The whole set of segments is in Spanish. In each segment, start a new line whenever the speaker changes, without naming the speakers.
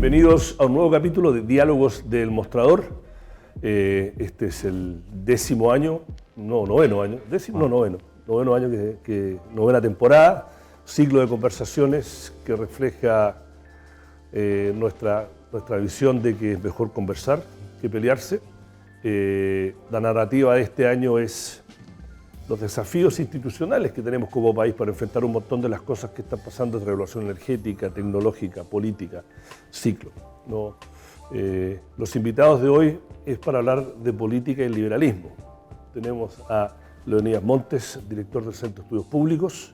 Bienvenidos a un nuevo capítulo de Diálogos del Mostrador. Este es el noveno año novena temporada, ciclo de conversaciones que refleja nuestra visión de que es mejor conversar que pelearse. La narrativa de este año es los desafíos institucionales que tenemos como país para enfrentar un montón de las cosas que están pasando en regulación energética, tecnológica, política, ciclo, ¿no? Los invitados de hoy es para hablar de política y liberalismo. Tenemos a Leonidas Montes, director del Centro de Estudios Públicos,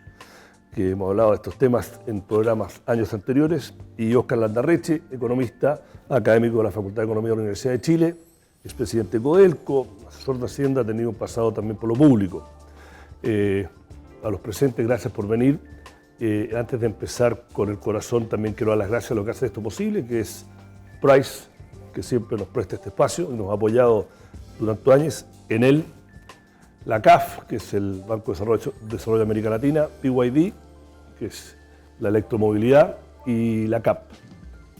que hemos hablado de estos temas en programas años anteriores, y Óscar Landarreche, economista, académico de la Facultad de Economía de la Universidad de Chile, expresidente de Codelco, asesor de Hacienda, ha tenido un pasado también por lo público. A los presentes, gracias por venir. Antes de empezar con el corazón, también quiero dar las gracias a lo que hace esto posible, que es Price, que siempre nos presta este espacio y nos ha apoyado durante años en él. La CAF, que es el Banco de Desarrollo de América Latina, BYD, que es la electromovilidad, y la CAP.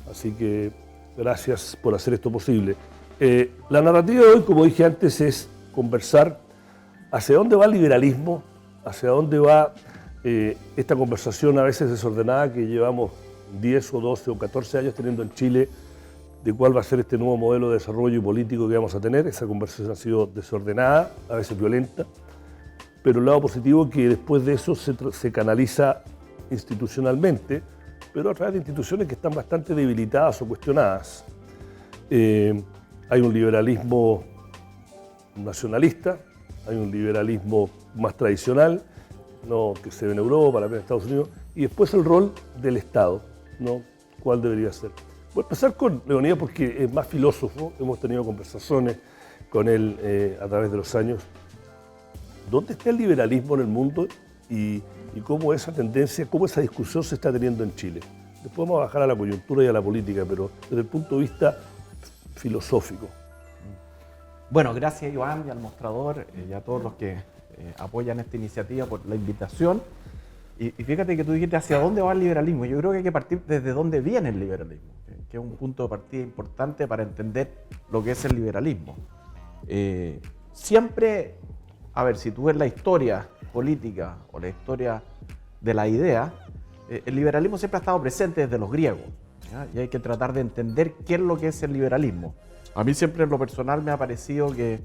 Así que gracias por hacer esto posible. La narrativa de hoy, como dije antes, es conversar hacia dónde va el liberalismo, hacia dónde va esta conversación a veces desordenada que llevamos 10 o 12 o 14 años teniendo en Chile, de cuál va a ser este nuevo modelo de desarrollo político que vamos a tener. Esa conversación ha sido desordenada, a veces violenta, pero el lado positivo es que después de eso se canaliza institucionalmente, pero a través de instituciones que están bastante debilitadas o cuestionadas. Hay un liberalismo nacionalista, hay un liberalismo más tradicional, ¿no?, que se ve en Europa, también en Estados Unidos, y después el rol del Estado, ¿no? ¿Cuál debería ser? Voy a empezar con Leonidas porque es más filósofo, hemos tenido conversaciones con él a través de los años. ¿Dónde está el liberalismo en el mundo y cómo esa tendencia, cómo esa discusión se está teniendo en Chile? Después vamos a bajar a la coyuntura y a la política, pero desde el punto de vista filosófico.
Bueno, gracias Iván y al Mostrador y a todos los que apoyan esta iniciativa por la invitación. Y fíjate que tú dijiste hacia dónde va el liberalismo. Yo creo que hay que partir desde dónde viene el liberalismo, que es un punto de partida importante para entender lo que es el liberalismo. Siempre, a ver, si tú ves la historia política o la historia de la idea, el liberalismo siempre ha estado presente desde los griegos, ¿ya? Y hay que tratar de entender qué es lo que es el liberalismo. A mí siempre en lo personal me ha parecido que,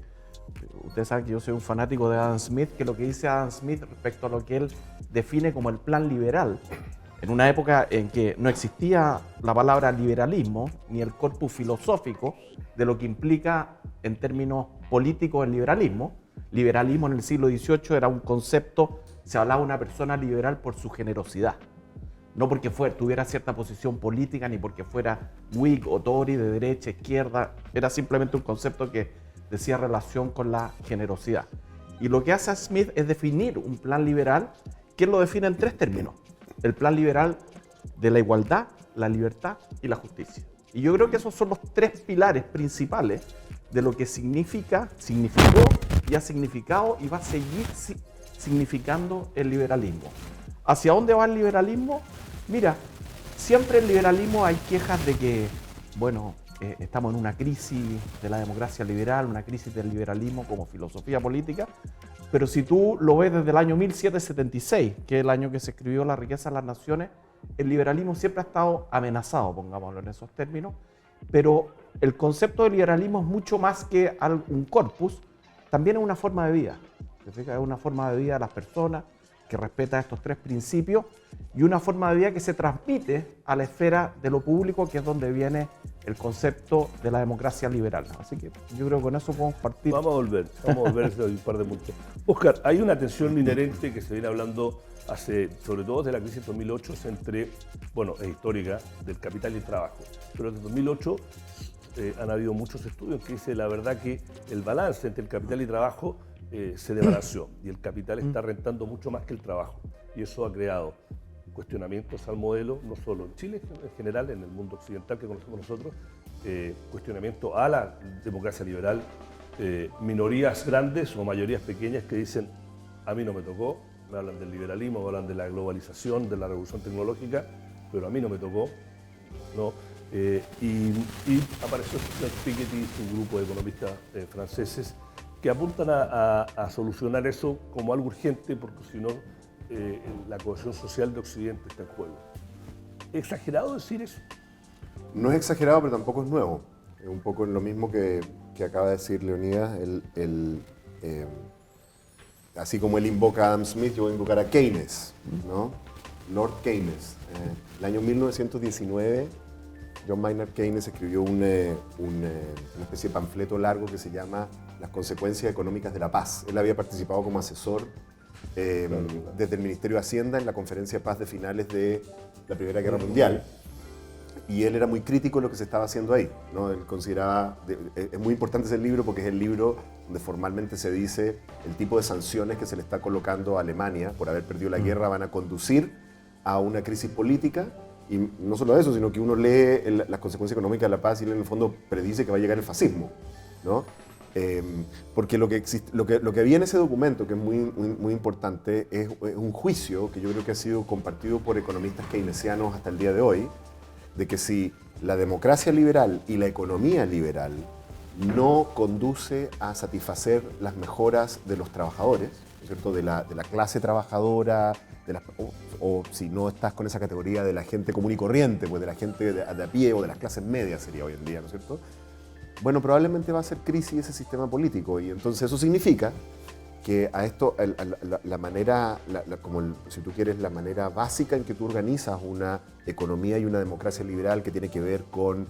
ustedes saben que yo soy un fanático de Adam Smith, que lo que dice Adam Smith respecto a lo que él define como el plan liberal, en una época en que no existía la palabra liberalismo, ni el corpus filosófico de lo que implica en términos políticos el liberalismo. Liberalismo en el siglo XVIII era un concepto, se hablaba de una persona liberal por su generosidad. No porque tuviera cierta posición política, ni porque fuera Whig o Tory, de derecha, izquierda. Era simplemente un concepto que decía relación con la generosidad. Y lo que hace Smith es definir un plan liberal, que él lo define en 3 términos. El plan liberal de la igualdad, la libertad y la justicia. Y yo creo que esos son los 3 pilares principales de lo que significó y ha significado y va a seguir significando el liberalismo. ¿Hacia dónde va el liberalismo? Mira, siempre en el liberalismo hay quejas de que, bueno, estamos en una crisis de la democracia liberal, una crisis del liberalismo como filosofía política, pero si tú lo ves desde el año 1776, que es el año que se escribió La riqueza de las naciones, el liberalismo siempre ha estado amenazado, pongámoslo en esos términos, pero el concepto de liberalismo es mucho más que un corpus, también es una forma de vida. Es una forma de vida de las personas, que respeta estos 3 principios, y una forma de vida que se transmite a la esfera de lo público, que es donde viene el concepto de la democracia liberal. Así que yo creo que con eso podemos partir.
Vamos a volver a un par de puntos. Óscar, hay una tensión inherente que se viene hablando sobre todo desde la crisis de 2008, entre, bueno, es histórica, del capital y el trabajo, pero desde 2008 han habido muchos estudios que dicen la verdad que el balance entre el capital y trabajo se desbalanceó y el capital está rentando mucho más que el trabajo, y eso ha creado cuestionamientos al modelo, no solo en Chile, en general, en el mundo occidental que conocemos nosotros, cuestionamiento a la democracia liberal, minorías grandes o mayorías pequeñas que dicen a mí no me tocó, me hablan del liberalismo, me hablan de la globalización, de la revolución tecnológica, pero a mí no me tocó, ¿no? Y apareció Piketty y su grupo de economistas franceses que apuntan a solucionar eso como algo urgente, porque si no, la cohesión social de Occidente está en juego. ¿Es exagerado decir eso?
No es exagerado, pero tampoco es nuevo. Es un poco lo mismo que acaba de decir Leonidas. Así como él invoca a Adam Smith, yo voy a invocar a Keynes, ¿no? Lord Keynes. El año 1919, John Maynard Keynes escribió una especie de panfleto largo que se llama Las consecuencias económicas de la paz. Él había participado como asesor desde el Ministerio de Hacienda en la Conferencia de Paz de finales de la Primera Guerra Mundial. Y él era muy crítico de lo que se estaba haciendo ahí, ¿no? Él consideraba, es muy importante ese libro porque es el libro donde formalmente se dice el tipo de sanciones que se le está colocando a Alemania por haber perdido la guerra van a conducir a una crisis política. Y no solo eso, sino que uno lee las consecuencias económicas de la paz y él en el fondo predice que va a llegar el fascismo, ¿no? Porque lo que había en ese documento, que es muy importante, es un juicio que yo creo que ha sido compartido por economistas keynesianos hasta el día de hoy, de que si la democracia liberal y la economía liberal no conduce a satisfacer las mejoras de los trabajadores, ¿no es cierto?, de la clase trabajadora, o si no estás con esa categoría de la gente común y corriente, pues de la gente de a pie o de las clases medias sería hoy en día, ¿no es cierto? Bueno, probablemente va a ser crisis ese sistema político y entonces eso significa que a esto, la manera, si tú quieres, la manera básica en que tú organizas una economía y una democracia liberal que tiene que ver con,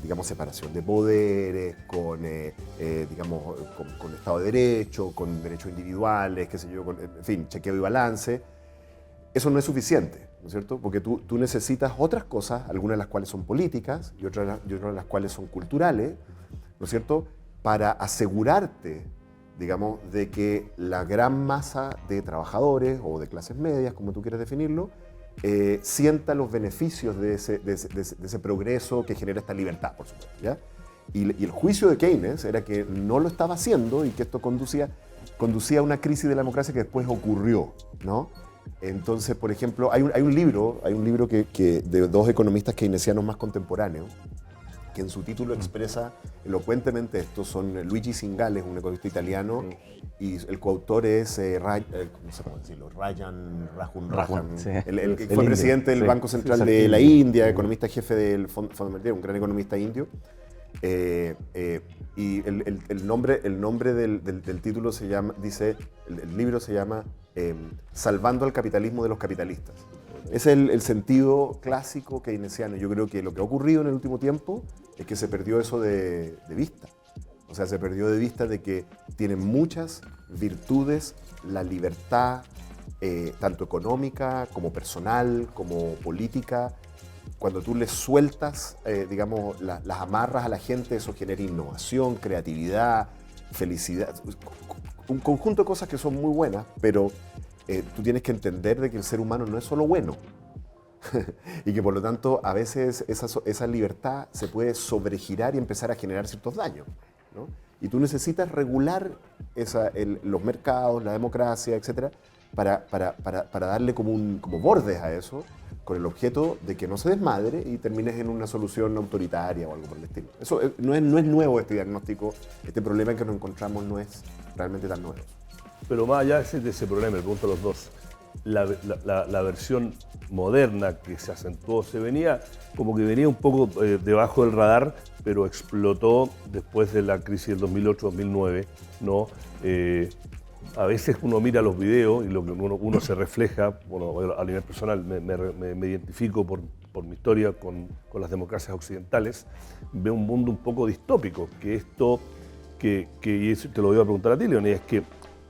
digamos, separación de poderes, con Estado de Derecho, con derechos individuales, qué sé yo, en fin, chequeo y balance, eso no es suficiente, ¿no es cierto? Porque tú necesitas otras cosas, algunas de las cuales son políticas y otras de las cuales son culturales, ¿no es cierto?, para asegurarte, digamos, de que la gran masa de trabajadores o de clases medias, como tú quieres definirlo, sienta los beneficios de ese progreso que genera esta libertad, por supuesto, ¿ya? Y el juicio de Keynes era que no lo estaba haciendo y que esto conducía a una crisis de la democracia que después ocurrió, ¿no? Entonces, por ejemplo, hay un libro que de dos economistas keynesianos más contemporáneos, que en su título expresa elocuentemente esto, son Luigi Zingales, un economista italiano, y el coautor es, no sé cómo decirlo, Rajan,
sí.
el que fue presidente del Banco Central de la India, economista jefe del Fondo Monetario, un gran economista indio. Y el nombre del título se llama, dice, el libro se llama Salvando al capitalismo de los capitalistas. Es el sentido clásico keynesiano. Yo creo que lo que ha ocurrido en el último tiempo es que se perdió eso de vista. O sea, se perdió de vista de que tiene muchas virtudes la libertad, tanto económica como personal, como política. Cuando tú le sueltas, digamos, las amarras a la gente, eso genera innovación, creatividad, felicidad, un conjunto de cosas que son muy buenas, pero tú tienes que entender de que el ser humano no es solo bueno y que por lo tanto a veces esa libertad se puede sobregirar y empezar a generar ciertos daños, ¿no? Y tú necesitas regular los mercados, la democracia, etcétera, para darle como bordes a eso, con el objeto de que no se desmadre y termines en una solución autoritaria o algo por el estilo. Eso no es nuevo este diagnóstico, este problema en que nos encontramos no es realmente tan nuevo.
Pero más allá de ese problema, le pregunto a los dos, la versión moderna que se acentuó, venía un poco debajo del radar, pero explotó después de la crisis del 2008-2009, ¿no? A veces uno mira los videos y lo que uno se refleja, bueno, a nivel personal me identifico por mi historia con las democracias occidentales, veo un mundo un poco distópico, que y eso te lo iba a preguntar a ti, Leonidas, es que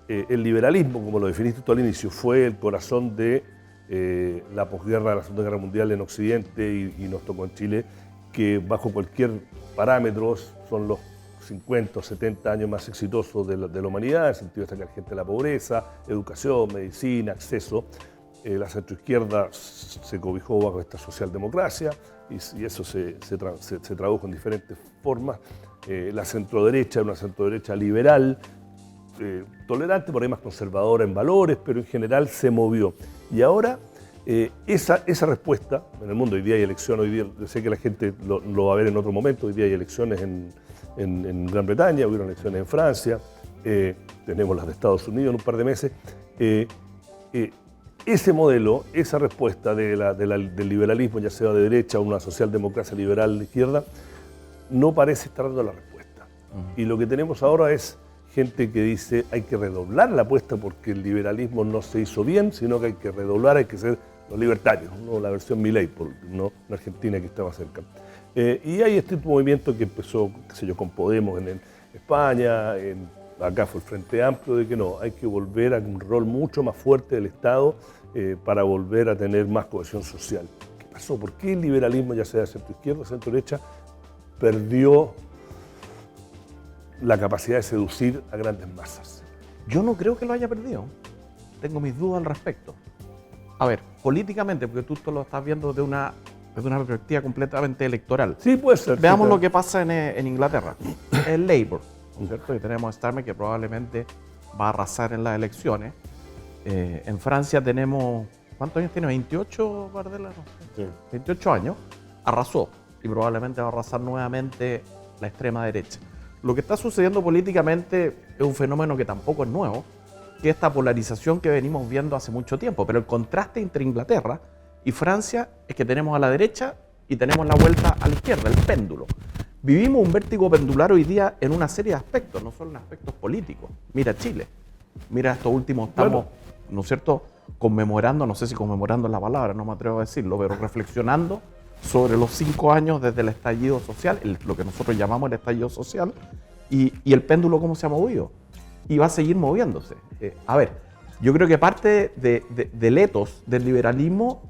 el liberalismo, como lo definiste tú al inicio, fue el corazón de la posguerra, de la Segunda Guerra Mundial en Occidente y nos tocó en Chile, que bajo cualquier parámetro son los 50 o 70 años más exitosos de la humanidad, en el sentido de sacar gente de la pobreza, educación, medicina, acceso. La centroizquierda se cobijó bajo esta socialdemocracia y eso se tradujo en diferentes formas. La centroderecha era una centroderecha liberal, tolerante, por ahí más conservadora en valores, pero en general se movió. Y ahora Esa respuesta, en el mundo hoy día hay elecciones, hoy día sé que la gente lo va a ver en otro momento, hoy día hay elecciones en Gran Bretaña, hubo elecciones en Francia, tenemos las de Estados Unidos en un par de meses. Ese modelo, esa respuesta del liberalismo, ya sea de derecha o una socialdemocracia liberal de izquierda, no parece estar dando la respuesta. Y lo que tenemos ahora es gente que dice hay que redoblar la apuesta porque el liberalismo no se hizo bien, sino que hay que redoblar, hay que ser los libertarios, ¿no? La versión Milei, ¿no? En Argentina que está más cerca. Y hay este movimiento que empezó, qué sé yo, con Podemos en España, acá fue el Frente Amplio, de que no, hay que volver a un rol mucho más fuerte del Estado para volver a tener más cohesión social. ¿Qué pasó? ¿Por qué el liberalismo, ya sea de centro-izquierda o centro-derecha, perdió la capacidad de seducir a grandes masas?
Yo no creo que lo haya perdido. Tengo mis dudas al respecto. A ver, políticamente, porque tú lo estás viendo desde una perspectiva completamente electoral.
Sí, puede ser.
Veamos
sí,
lo que pasa en Inglaterra. El Labour, ¿cierto? Y tenemos a Starmer que probablemente va a arrasar en las elecciones. En Francia tenemos, ¿cuántos años tiene? 28, Bardella, no sé.
Sí.
28 años. Arrasó y probablemente va a arrasar nuevamente la extrema derecha. Lo que está sucediendo políticamente es un fenómeno que tampoco es nuevo, que es esta polarización que venimos viendo hace mucho tiempo. Pero el contraste entre Inglaterra y Francia es que tenemos a la derecha y tenemos la vuelta a la izquierda, el péndulo. Vivimos un vértigo pendular hoy día en una serie de aspectos, no solo en aspectos políticos. Mira Chile, mira estos últimos, estamos, ¿no es cierto?, conmemorando, no sé si conmemorando es la palabra, no me atrevo a decirlo, pero reflexionando sobre los 5 años desde el estallido social, lo que nosotros llamamos el estallido social, y el péndulo cómo se ha movido. Y va a seguir moviéndose. A ver, yo creo que parte del ethos del liberalismo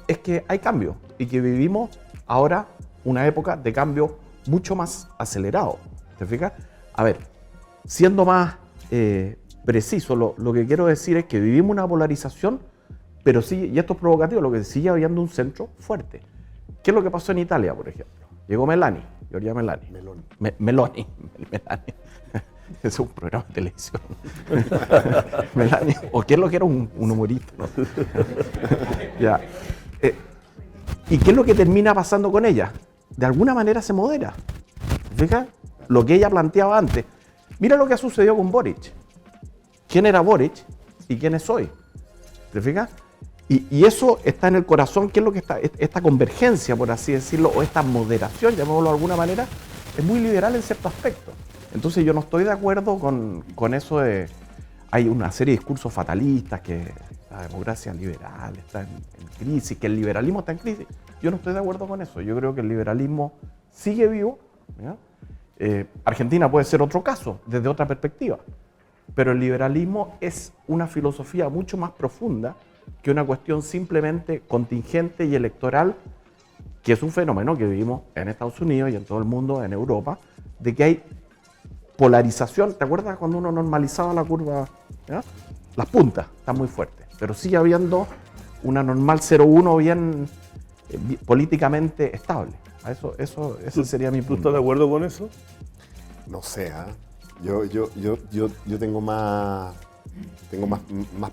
es que hay cambio y que vivimos ahora una época de cambio mucho más acelerado. ¿Te fijas? A ver, siendo más preciso, lo que quiero decir es que vivimos una polarización, pero sí, y esto es provocativo, lo que sigue habiendo un centro fuerte. ¿Qué es lo que pasó en Italia, por ejemplo? Llegó Meloni, Giorgia Meloni. Meloni. Es un programa de televisión. Meloni. ¿O qué es lo que era un humorista? ¿No? Ya. ¿Y qué es lo que termina pasando con ella? De alguna manera se modera. Fíjate lo que ella planteaba antes. Mira lo que ha sucedido con Boric. ¿Quién era Boric y quién es hoy? ¿Te fijas? Y eso está en el corazón. ¿Qué es lo que está? Esta convergencia, por así decirlo, o esta moderación, llamémoslo de alguna manera, es muy liberal en cierto aspecto. Entonces yo no estoy de acuerdo con eso de... Hay una serie de discursos fatalistas que la democracia liberal está en crisis, que el liberalismo está en crisis. Yo no estoy de acuerdo con eso. Yo creo que el liberalismo sigue vivo. Argentina puede ser otro caso, desde otra perspectiva. Pero el liberalismo es una filosofía mucho más profunda que una cuestión simplemente contingente y electoral, que es un fenómeno que vivimos en Estados Unidos y en todo el mundo, en Europa, de que hay polarización. ¿Te acuerdas cuando uno normalizaba la curva? ¿Ya? Las puntas están muy fuertes, pero sigue habiendo una normal 0,1 bien políticamente estable. Ese sería mi punto.
¿Tú estás de acuerdo con eso?
No sé, yo tengo más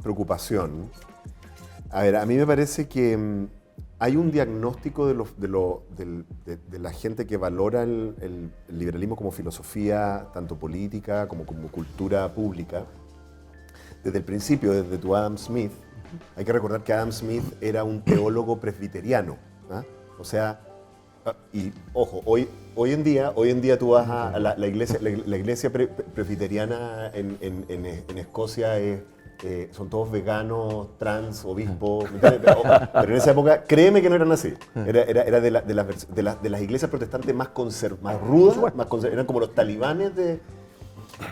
preocupación. A ver, a mí me parece que hay un diagnóstico de la gente que valora el liberalismo como filosofía, tanto política como cultura pública. Desde el principio, desde tu Adam Smith, hay que recordar que Adam Smith era un teólogo presbiteriano. O sea, y ojo, hoy en día tú vas a la iglesia presbiteriana en Escocia son todos veganos, trans, obispos, pero en esa época, créeme que no eran así. Era de las iglesias protestantes más rudas, eran como los talibanes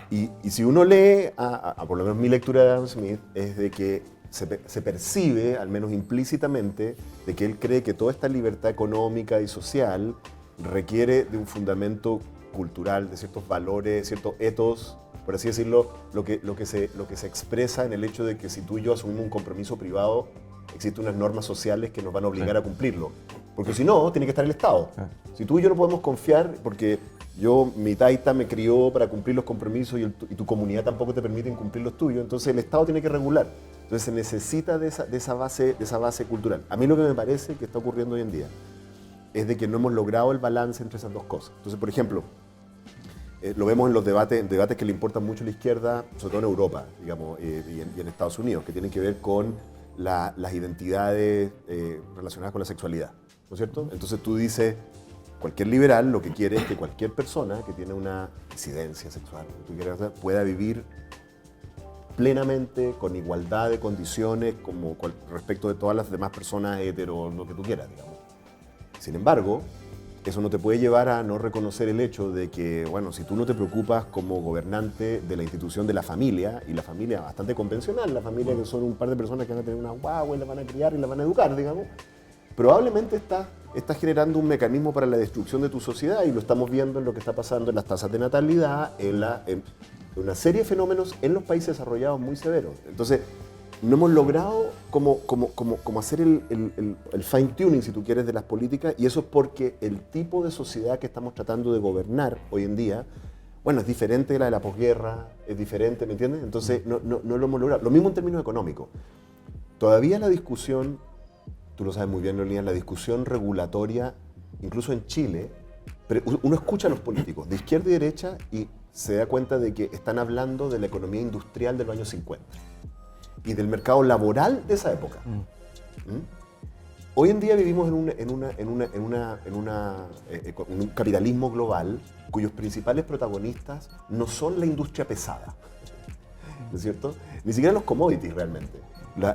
y si uno lee, por lo menos mi lectura de Adam Smith, es de que se percibe, al menos implícitamente, de que él cree que toda esta libertad económica y social requiere de un fundamento cultural, de ciertos valores, ciertos ethos, por así decirlo, lo que se expresa en el hecho de que si tú y yo asumimos un compromiso privado, existen unas normas sociales que nos van a obligar a cumplirlo. Porque si no, tiene que estar el Estado. Si tú y yo no podemos confiar, porque Mi taita me crió para cumplir los compromisos y tu comunidad tampoco te permite cumplir los tuyos, entonces el Estado tiene que regular. Entonces se necesita de esa base cultural. A mí lo que me parece que está ocurriendo hoy en día es de que no hemos logrado el balance entre esas dos cosas. Entonces, por ejemplo, lo vemos en los debates que le importan mucho a la izquierda, sobre todo en Europa, digamos, y en Estados Unidos, que tienen que ver con las identidades relacionadas con la sexualidad, ¿no es cierto? Entonces tú dices, cualquier liberal lo que quiere es que cualquier persona que tiene una disidencia sexual pueda vivir plenamente, con igualdad de condiciones, respecto de todas las demás personas hetero, lo que tú quieras, digamos. Sin embargo, eso no te puede llevar a no reconocer el hecho de que, bueno, si tú no te preocupas como gobernante de la institución de la familia, y la familia bastante convencional, la familia que son un par de personas que van a tener una guagua y la van a criar y la van a educar, digamos, probablemente estás generando un mecanismo para la destrucción de tu sociedad, y lo estamos viendo en lo que está pasando en las tasas de natalidad, en una serie de fenómenos en los países desarrollados muy severos. Entonces, no hemos logrado como hacer el fine tuning, si tú quieres, de las políticas, y eso es porque el tipo de sociedad que estamos tratando de gobernar hoy en día, bueno, es diferente de la de la posguerra, es diferente, ¿me entiendes? Entonces no lo hemos logrado. Lo mismo en términos económicos. Todavía la discusión, tú lo sabes muy bien, Leonidas, la discusión regulatoria, incluso en Chile, uno escucha a los políticos de izquierda y derecha y se da cuenta de que están hablando de la economía industrial de los años 50. Y del mercado laboral de esa época. Hoy en día vivimos en un capitalismo global cuyos principales protagonistas no son la industria pesada, ¿no es cierto? Ni siquiera los commodities realmente.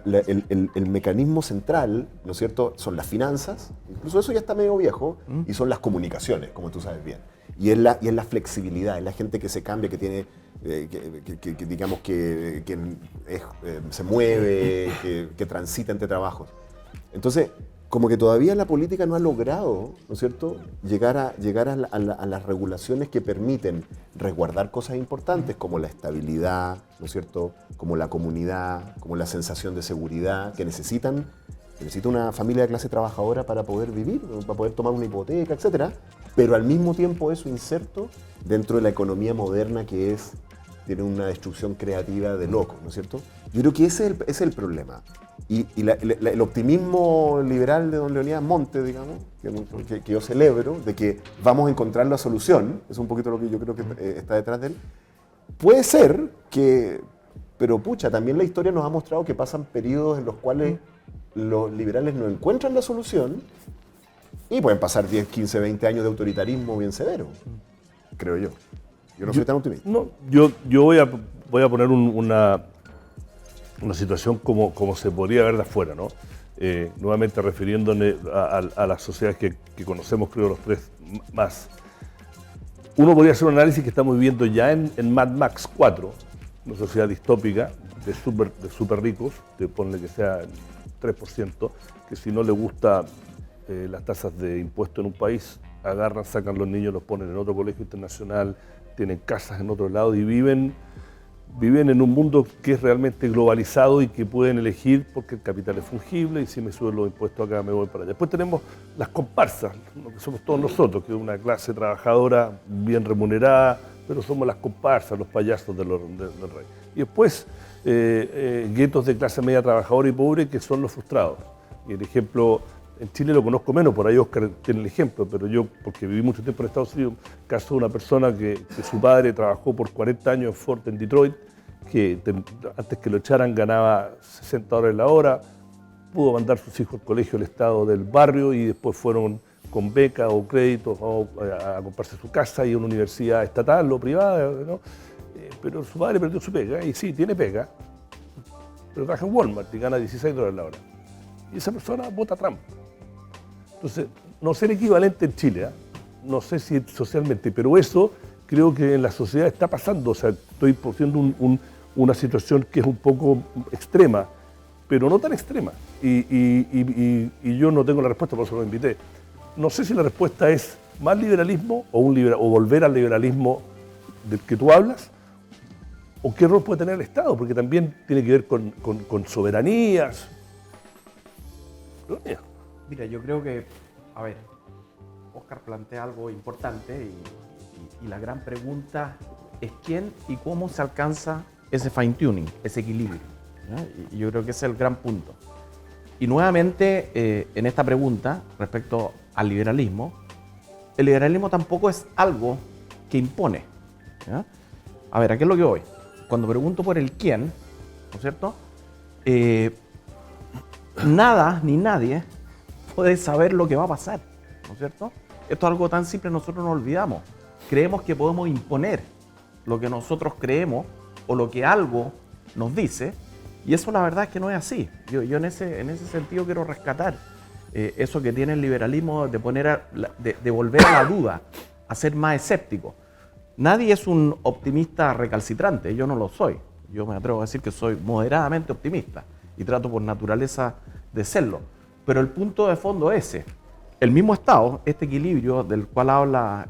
El mecanismo central, ¿no es cierto?, son las finanzas, incluso eso ya está medio viejo, y son las comunicaciones, como tú sabes bien. Y es la flexibilidad, es la gente que se cambia, que tiene, digamos que se mueve, que transita entre trabajos. Entonces, como que todavía la política no ha logrado, ¿no es cierto?, llegar a las regulaciones que permiten resguardar cosas importantes como la estabilidad, ¿no es cierto?, como la comunidad, como la sensación de seguridad que necesita una familia de clase trabajadora para poder vivir, para poder tomar una hipoteca, etc. Pero al mismo tiempo eso inserto dentro de la economía moderna que tiene una destrucción creativa de locos, ¿no es cierto? Yo creo que ese es el problema. Y el optimismo liberal de don Leonidas Monte, digamos, que yo celebro, de que vamos a encontrar la solución, es un poquito lo que yo creo que está detrás de él, puede ser que, pero pucha, también la historia nos ha mostrado que pasan periodos en los cuales los liberales no encuentran la solución y pueden pasar 10, 15, 20 años de autoritarismo bien severo, creo yo. Yo no soy tan optimista.
No, yo voy a poner una situación como se podría ver de afuera, ¿no? Nuevamente refiriéndome a las sociedades que conocemos, creo, los tres más. Uno podría hacer un análisis que estamos viviendo ya en Mad Max 4, una sociedad distópica de super ricos, que ponle que sea el 3%, que si no le gusta las tasas de impuesto en un país, agarran, sacan los niños, los ponen en otro colegio internacional, tienen casas en otro lado y viven en un mundo que es realmente globalizado y que pueden elegir porque el capital es fungible y si me suben los impuestos acá me voy para allá. Después tenemos las comparsas, lo que somos todos nosotros, que es una clase trabajadora bien remunerada, pero somos las comparsas, los payasos del rey. Y después guetos de clase media trabajadora y pobre que son los frustrados. Y el ejemplo, en Chile lo conozco menos, por ahí Oscar tiene el ejemplo, pero yo, porque viví mucho tiempo en Estados Unidos, caso de una persona que su padre trabajó por 40 años en Ford en Detroit, que antes que lo echaran ganaba $60 la hora, pudo mandar a sus hijos al colegio del estado del barrio y después fueron con beca o créditos a comprarse su casa y a una universidad estatal o privada, ¿no? Pero su padre perdió su pega, y sí, tiene pega, pero trabaja en Walmart y gana $16 la hora. Y esa persona vota Trump. Entonces, no sé el equivalente en Chile, no sé si socialmente, pero eso creo que en la sociedad está pasando. O sea, estoy poniendo una situación que es un poco extrema, pero no tan extrema. Y yo no tengo la respuesta, por eso lo invité. No sé si la respuesta es más liberalismo o volver al liberalismo del que tú hablas, o qué rol puede tener el Estado, porque también tiene que ver con soberanías.
Mira, yo creo que, a ver, Oscar plantea algo importante y la gran pregunta es quién y cómo se alcanza ese fine-tuning, ese equilibrio, ¿ya? Y yo creo que ese es el gran punto. Y nuevamente, en esta pregunta, respecto al liberalismo, el liberalismo tampoco es algo que impone, ¿ya? A ver, ¿a qué es lo que voy? Cuando pregunto por el quién, ¿no es cierto? Nada ni nadie puede saber lo que va a pasar, ¿no es cierto? Esto es algo tan simple, nosotros nos olvidamos. Creemos que podemos imponer lo que nosotros creemos o lo que algo nos dice, y eso la verdad es que no es así. Yo en ese sentido quiero rescatar eso que tiene el liberalismo de de volver a la duda, a ser más escéptico. Nadie es un optimista recalcitrante, yo no lo soy. Yo me atrevo a decir que soy moderadamente optimista y trato por naturaleza de serlo. Pero el punto de fondo es ese. El mismo Estado, este equilibrio del cual habla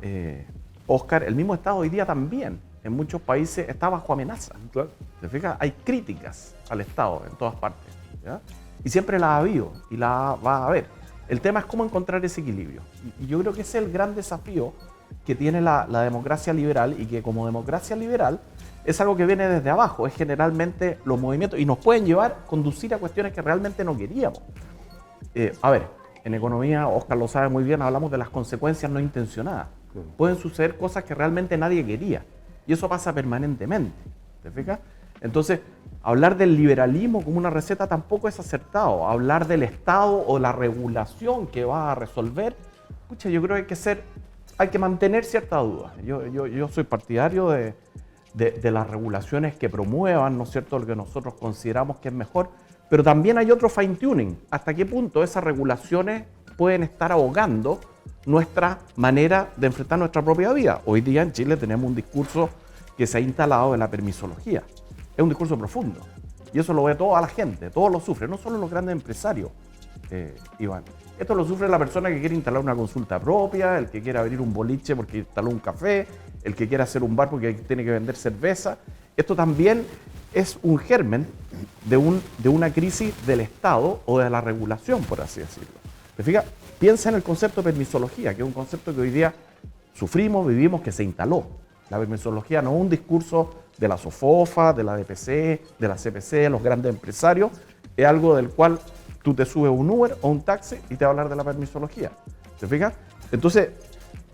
Oscar, el mismo Estado hoy día también en muchos países está bajo amenaza.
Claro.
¿Te fijas? Hay críticas al Estado en todas partes, ¿ya? Y siempre la ha habido y la va a haber. El tema es cómo encontrar ese equilibrio. Y yo creo que ese es el gran desafío que tiene la democracia liberal, y que como democracia liberal es algo que viene desde abajo, es generalmente los movimientos, y nos pueden conducir a cuestiones que realmente no queríamos. A ver, en economía, Oscar lo sabe muy bien, hablamos de las consecuencias no intencionadas. Pueden suceder cosas que realmente nadie quería, y eso pasa permanentemente, ¿te fijas? Entonces, hablar del liberalismo como una receta tampoco es acertado. Hablar del Estado o la regulación que va a resolver, pucha, yo creo que hay que mantener cierta duda. Yo soy partidario de las regulaciones que promuevan, ¿no es cierto?, lo que nosotros consideramos que es mejor, pero también hay otro fine-tuning. ¿Hasta qué punto esas regulaciones pueden estar ahogando nuestra manera de enfrentar nuestra propia vida? Hoy día en Chile tenemos un discurso que se ha instalado de la permisología. Es un discurso profundo, y eso lo ve toda la gente, todos lo sufren, no solo los grandes empresarios, Iván. Esto lo sufre la persona que quiere instalar una consulta propia, el que quiere abrir un boliche porque instaló un café, el que quiere hacer un bar porque tiene que vender cerveza. Esto también es un germen de una crisis del Estado o de la regulación, por así decirlo. ¿Te fijas? Piensa en el concepto de permisología, que es un concepto que hoy día sufrimos, vivimos, que se instaló. La permisología no es un discurso de la SOFOFA, de la DPC, de la CPC, de los grandes empresarios, es algo del cual tú te subes un Uber o un taxi y te va a hablar de la permisología. ¿Te fijas? Entonces,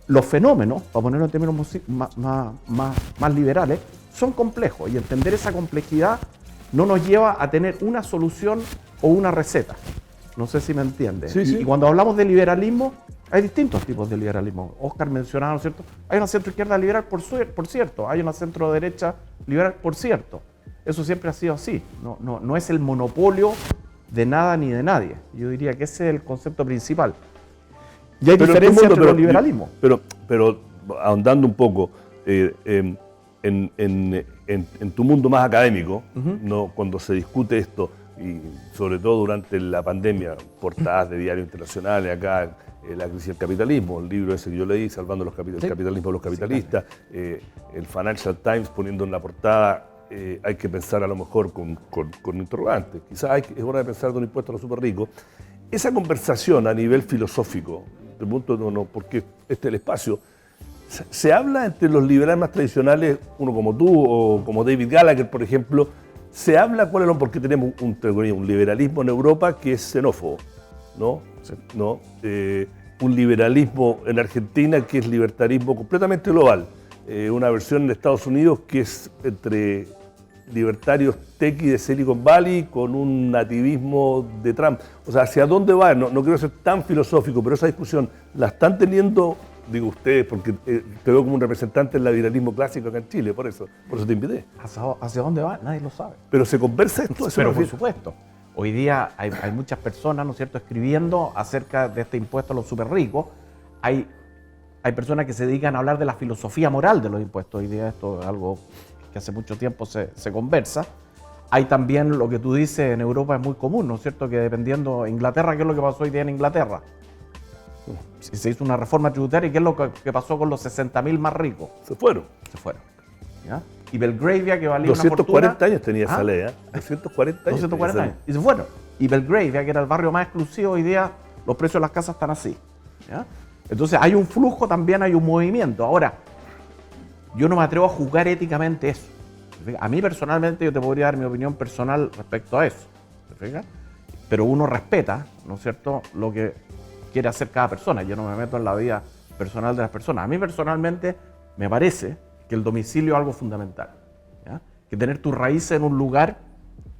los fenómenos, para ponerlo en términos más liberales, son complejos, y entender esa complejidad no nos lleva a tener una solución o una receta. No sé si me entiendes.
Sí, sí.
Y cuando hablamos de liberalismo, hay distintos tipos de liberalismo. Oscar mencionaba, ¿no es cierto? Hay una centro-izquierda liberal, por cierto. Hay una centro-derecha liberal, por cierto. Eso siempre ha sido así. No es el monopolio de nada ni de nadie. Yo diría que ese es el concepto principal. Y hay diferencia entre los liberalismos.
Pero ahondando un poco, en tu mundo más académico, ¿no? Cuando se discute esto, y sobre todo durante la pandemia, portadas de diarios internacionales, acá La crisis del capitalismo, el libro ese que yo leí, Salvando el capitalismo de los capitalistas, el Financial Times poniendo en la portada, hay que pensar a lo mejor con interrogantes, quizás es hora de pensar de un impuesto a los súper ricos. Esa conversación a nivel filosófico, del punto no, porque este es el espacio, se habla entre los liberales más tradicionales, uno como tú o como David Gallagher, por ejemplo, se habla cuál es porque tenemos un liberalismo en Europa que es xenófobo, ¿no? ¿No? Un liberalismo en Argentina que es libertarismo completamente global, una versión en Estados Unidos que es entre libertarios tequi de Silicon Valley con un nativismo de Trump. O sea, ¿hacia dónde va? No quiero ser tan filosófico, pero esa discusión la están teniendo, digo ustedes, porque te veo como un representante del liberalismo clásico acá en Chile, por eso te invité.
¿Hacia dónde va? Nadie lo sabe.
Pero se conversa esto.
Pero por supuesto. Hoy día hay muchas personas, ¿no es cierto?, escribiendo acerca de este impuesto a los súper ricos. Hay personas que se dedican a hablar de la filosofía moral de los impuestos. Hoy día esto es algo que hace mucho tiempo se conversa. Hay también lo que tú dices en Europa es muy común, ¿no es cierto?, que dependiendo Inglaterra, ¿qué es lo que pasó hoy día en Inglaterra? Se hizo una reforma tributaria, ¿y qué es lo que pasó con los 60.000 más ricos?
Se fueron.
¿Ya? Y Belgravia, que valía
240
una fortuna,
años tenía esa ley,
240 años. Y se fueron. Y Belgravia, que era el barrio más exclusivo, hoy día los precios de las casas están así. ¿Ya? Entonces hay un flujo, también hay un movimiento. Ahora, yo no me atrevo a juzgar éticamente eso. A mí personalmente yo te podría dar mi opinión personal respecto a eso. ¿Te fijas? Pero uno respeta, ¿no es cierto?, lo que quiere hacer cada persona. Yo no me meto en la vida personal de las personas. A mí personalmente me parece que el domicilio es algo fundamental, ¿ya? Que tener tus raíces en un lugar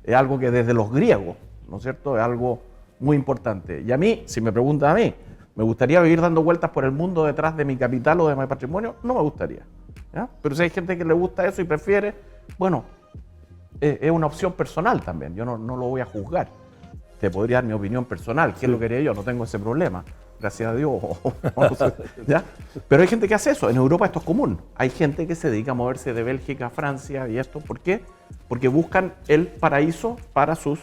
es algo que desde los griegos, ¿no es cierto?, es algo muy importante. Y a mí, si me preguntan a mí, ¿me gustaría vivir dando vueltas por el mundo detrás de mi capital o de mi patrimonio? No me gustaría, ¿ya? Pero si hay gente que le gusta eso y prefiere, bueno, es una opción personal también. Yo no lo voy a juzgar. Te podría dar mi opinión personal, qué es lo que haría yo, no tengo ese problema, gracias a Dios. ¿Ya? Pero hay gente que hace eso, en Europa esto es común. Hay gente que se dedica a moverse de Bélgica a Francia y esto, ¿por qué? Porque buscan el paraíso para su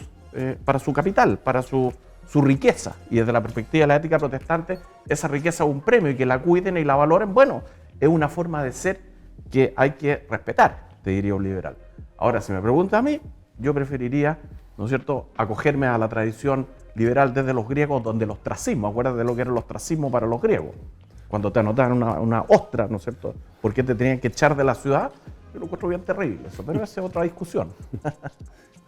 capital, para su riqueza. Y desde la perspectiva de la ética protestante, esa riqueza es un premio y que la cuiden y la valoren, bueno, es una forma de ser que hay que respetar, te diría un liberal. Ahora, si me preguntas a mí, yo preferiría, ¿no es cierto?, acogerme a la tradición liberal desde los griegos, donde el ostracismo, acuérdate de lo que era el ostracismo para los griegos, cuando te anotaban una ostra, ¿no es cierto?, ¿por qué te tenían que echar de la ciudad? Yo lo encuentro bien terrible eso, pero esa es otra discusión.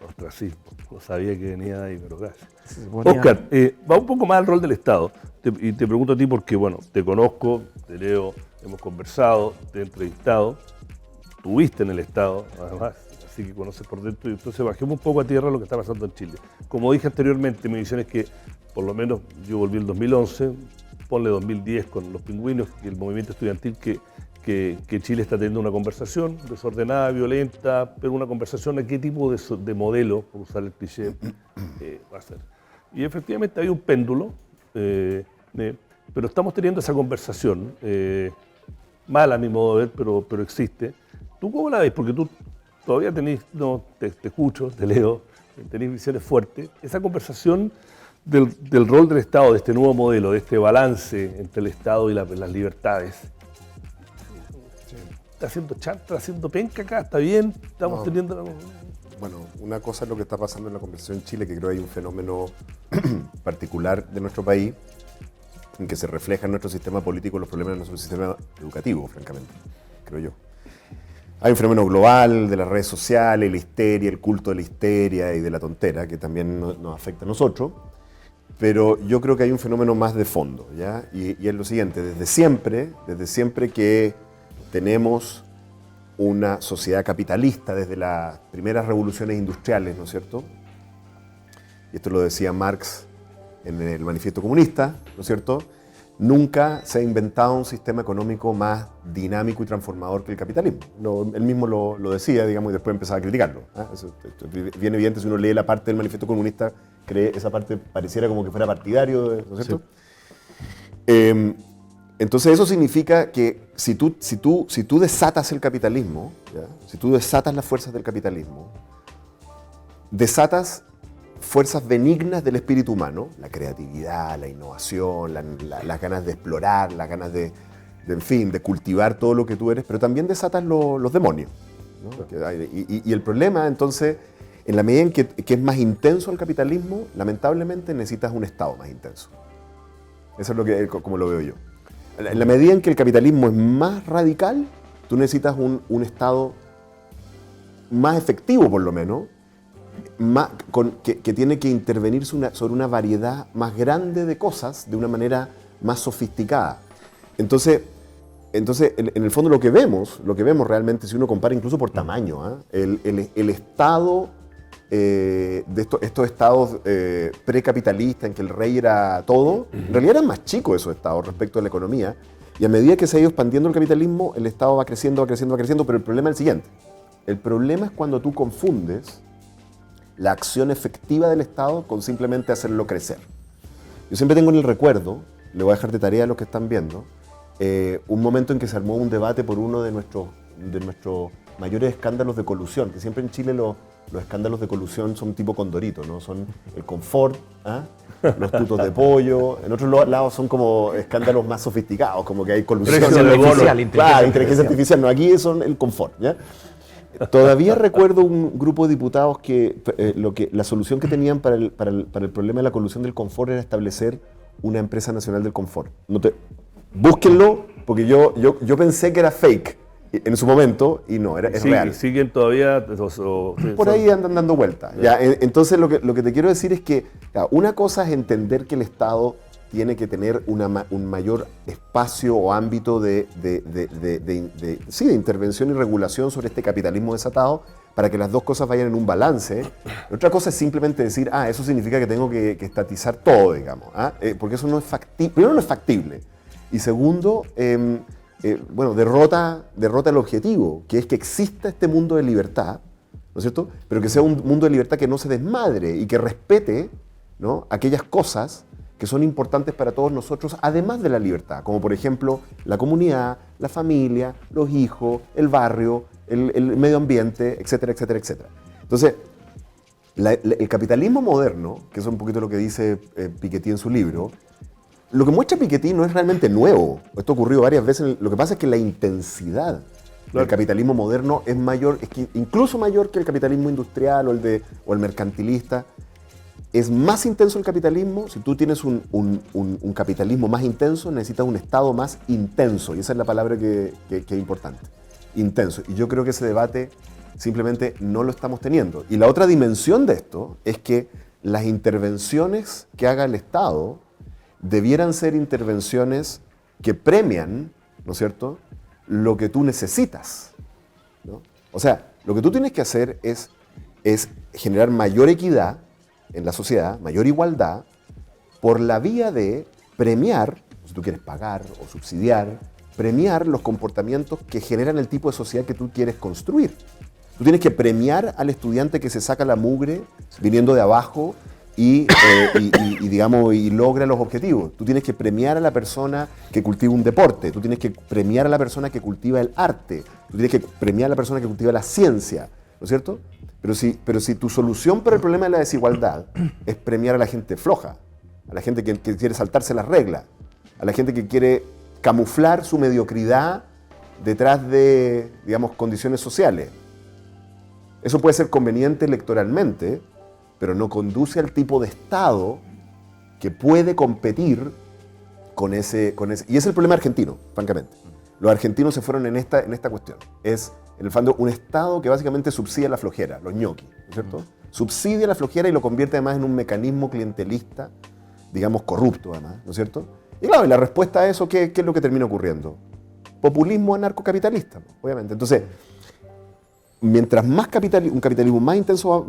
Ostracismo, no sabía que venía ahí, pero gracias.
Sí, ponía...
Óscar, va un poco más al rol del Estado, y te pregunto a ti porque, bueno, te conozco, te leo, hemos conversado, te he entrevistado, tuviste en el Estado, además, así que conoces por dentro, y entonces bajemos un poco a tierra lo que está pasando en Chile. Como dije anteriormente, mi visión es que, por lo menos, yo volví en 2011, ponle 2010 con los pingüinos y el movimiento estudiantil, que Chile está teniendo una conversación desordenada, violenta, pero una conversación de qué tipo de modelo, por usar el cliché, va a ser. Y efectivamente hay un péndulo, pero estamos teniendo esa conversación, mala a mi modo de ver, pero existe. ¿Tú cómo la ves? Porque tú todavía tenés, no, te escucho, te leo, tenés visiones fuertes. Esa conversación del rol del Estado, de este nuevo modelo, de este balance entre el Estado y las libertades. ¿Está haciendo chanta, está haciendo penca acá? ¿Está bien? ¿Estamos teniendo...?
Bueno, una cosa es lo que está pasando en la conversación en Chile, que creo que hay un fenómeno particular de nuestro país, en que se refleja en nuestro sistema político los problemas de nuestro sistema educativo, francamente, creo yo. Hay un fenómeno global de las redes sociales, la histeria, el culto de la histeria y de la tontera, que también nos afecta a nosotros, pero yo creo que hay un fenómeno más de fondo, ¿ya? Y es lo siguiente, desde siempre que tenemos una sociedad capitalista, desde las primeras revoluciones industriales, ¿no es cierto? Y esto lo decía Marx en el Manifiesto Comunista, ¿no es cierto? Nunca se ha inventado un sistema económico más dinámico y transformador que el capitalismo. Él mismo lo decía, digamos, y después empezaba a criticarlo. Eso es bien evidente, si uno lee la parte del Manifiesto Comunista, esa parte pareciera como que fuera partidario, ¿no es cierto? Sí. Entonces eso significa que si tú desatas el capitalismo, ¿ya? Si tú desatas las fuerzas del capitalismo, desatas fuerzas benignas del espíritu humano, la creatividad, la innovación, las ganas de explorar, las ganas de cultivar todo lo que tú eres, pero también desatas los demonios, ¿no? Y el problema, entonces, en la medida en que es más intenso el capitalismo, lamentablemente necesitas un Estado más intenso. Eso es como lo veo yo. En la medida en que el capitalismo es más radical, tú necesitas un Estado más efectivo, por lo menos, que tiene que intervenir sobre una variedad más grande de cosas de una manera más sofisticada. Entonces en el fondo lo que vemos realmente, si uno compara incluso por tamaño, el Estado de estos estados precapitalistas en que el rey era todo, en realidad eran más chicos esos estados respecto a la economía, y a medida que se ha ido expandiendo el capitalismo, el Estado va creciendo, pero el problema es el siguiente. El problema es cuando tú confundes la acción efectiva del Estado con simplemente hacerlo crecer. Yo siempre tengo en el recuerdo, le voy a dejar de tarea a los que están viendo, un momento en que se armó un debate por uno de nuestros mayores escándalos de colusión, que siempre en Chile los escándalos de colusión son tipo Condorito, ¿no? Son el confort, los tutos de pollo. En otros lados son como escándalos más sofisticados, como que hay colusión. Inteligencia artificial. No, aquí son el confort, ¿ya? Todavía recuerdo un grupo de diputados que la solución que tenían para el problema de la colusión del confort era establecer una empresa nacional del confort. Búsquenlo, porque yo pensé que era fake. en su momento, y no, es real.
Siguen todavía...
Por ahí andan dando vueltas. Entonces lo que te quiero decir es que una cosa es entender que el Estado tiene que tener un mayor espacio o ámbito de intervención y regulación sobre este capitalismo desatado para que las dos cosas vayan en un balance. Otra cosa es simplemente decir, eso significa que tengo que estatizar todo, digamos. Porque eso no es factible. Primero, no es factible. Y segundo, derrota el objetivo, que es que exista este mundo de libertad, ¿no es cierto? Pero que sea un mundo de libertad que no se desmadre y que respete, ¿no?, aquellas cosas que son importantes para todos nosotros, además de la libertad, como por ejemplo la comunidad, la familia, los hijos, el barrio, el medio ambiente, etcétera, etcétera, etcétera. Entonces, el capitalismo moderno, que es un poquito lo que dice Piketty en su libro, lo que muestra Piketty no es realmente nuevo. Esto ha ocurrido varias veces. Lo que pasa es que la intensidad del capitalismo moderno es mayor, incluso mayor que el capitalismo industrial o el mercantilista. Es más intenso el capitalismo. Si tú tienes un capitalismo más intenso, necesitas un Estado más intenso. Y esa es la palabra que es importante. Intenso. Y yo creo que ese debate simplemente no lo estamos teniendo. Y la otra dimensión de esto es que las intervenciones que haga el Estado debieran ser intervenciones que premian, ¿no es cierto?, lo que tú necesitas, ¿no? O sea, lo que tú tienes que hacer es generar mayor equidad en la sociedad, mayor igualdad, por la vía de premiar, si tú quieres pagar o subsidiar, premiar los comportamientos que generan el tipo de sociedad que tú quieres construir. Tú tienes que premiar al estudiante que se saca la mugre viniendo de abajo y logra los objetivos. Tú tienes que premiar a la persona que cultiva un deporte, tú tienes que premiar a la persona que cultiva el arte, tú tienes que premiar a la persona que cultiva la ciencia, ¿no es cierto? Pero si tu solución para el problema de la desigualdad es premiar a la gente floja, a la gente que quiere saltarse las reglas, a la gente que quiere camuflar su mediocridad detrás de, digamos, condiciones sociales, eso puede ser conveniente electoralmente, pero no conduce al tipo de Estado que puede competir con ese. Y es el problema argentino, francamente. Los argentinos se fueron en esta cuestión. Es, en el fondo, un Estado que básicamente subsidia la flojera, los ñoquis, ¿no es cierto? Subsidia la flojera y lo convierte además en un mecanismo clientelista, digamos, corrupto además, ¿no es cierto? Y claro, y la respuesta a eso, ¿qué es lo que termina ocurriendo? Populismo anarcocapitalista, obviamente. Entonces, mientras más un capitalismo más intenso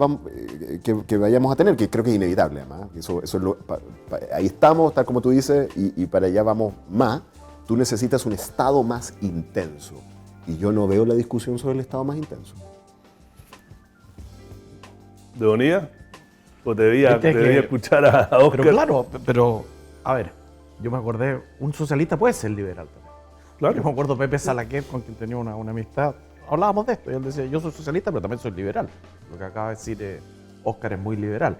que vayamos a tener, que creo que es inevitable además, eso es ahí estamos, tal como tú dices, y para allá vamos más, tú necesitas un Estado más intenso. Y yo no veo la discusión sobre el Estado más intenso.
¿De Bonilla? ¿O te debía escuchar a Oscar?
Pero claro, a ver, yo me acordé, un socialista puede ser liberal también. Claro. Yo me acuerdo Pepe Salaquet, con quien tenía una amistad. Hablábamos de esto y él decía, yo soy socialista, pero también soy liberal. Lo que acaba de decir Oscar es muy liberal.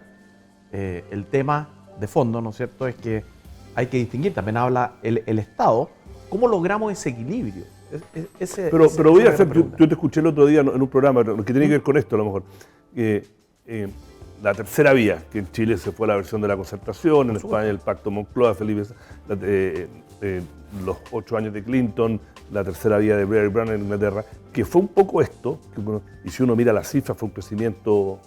El tema de fondo, ¿no es cierto?, es que hay que distinguir, también habla el Estado, ¿cómo logramos ese equilibrio?
Pero voy a hacer, yo te escuché el otro día en un programa que tiene que ver con esto a lo mejor. La tercera vía, que en Chile se fue la versión de la concertación, en España el pacto Moncloa, Felipe, los 8 años de Clinton, la tercera vía de Blair y Brown en Inglaterra, que fue un poco esto, y si uno mira las cifras fue un crecimiento, o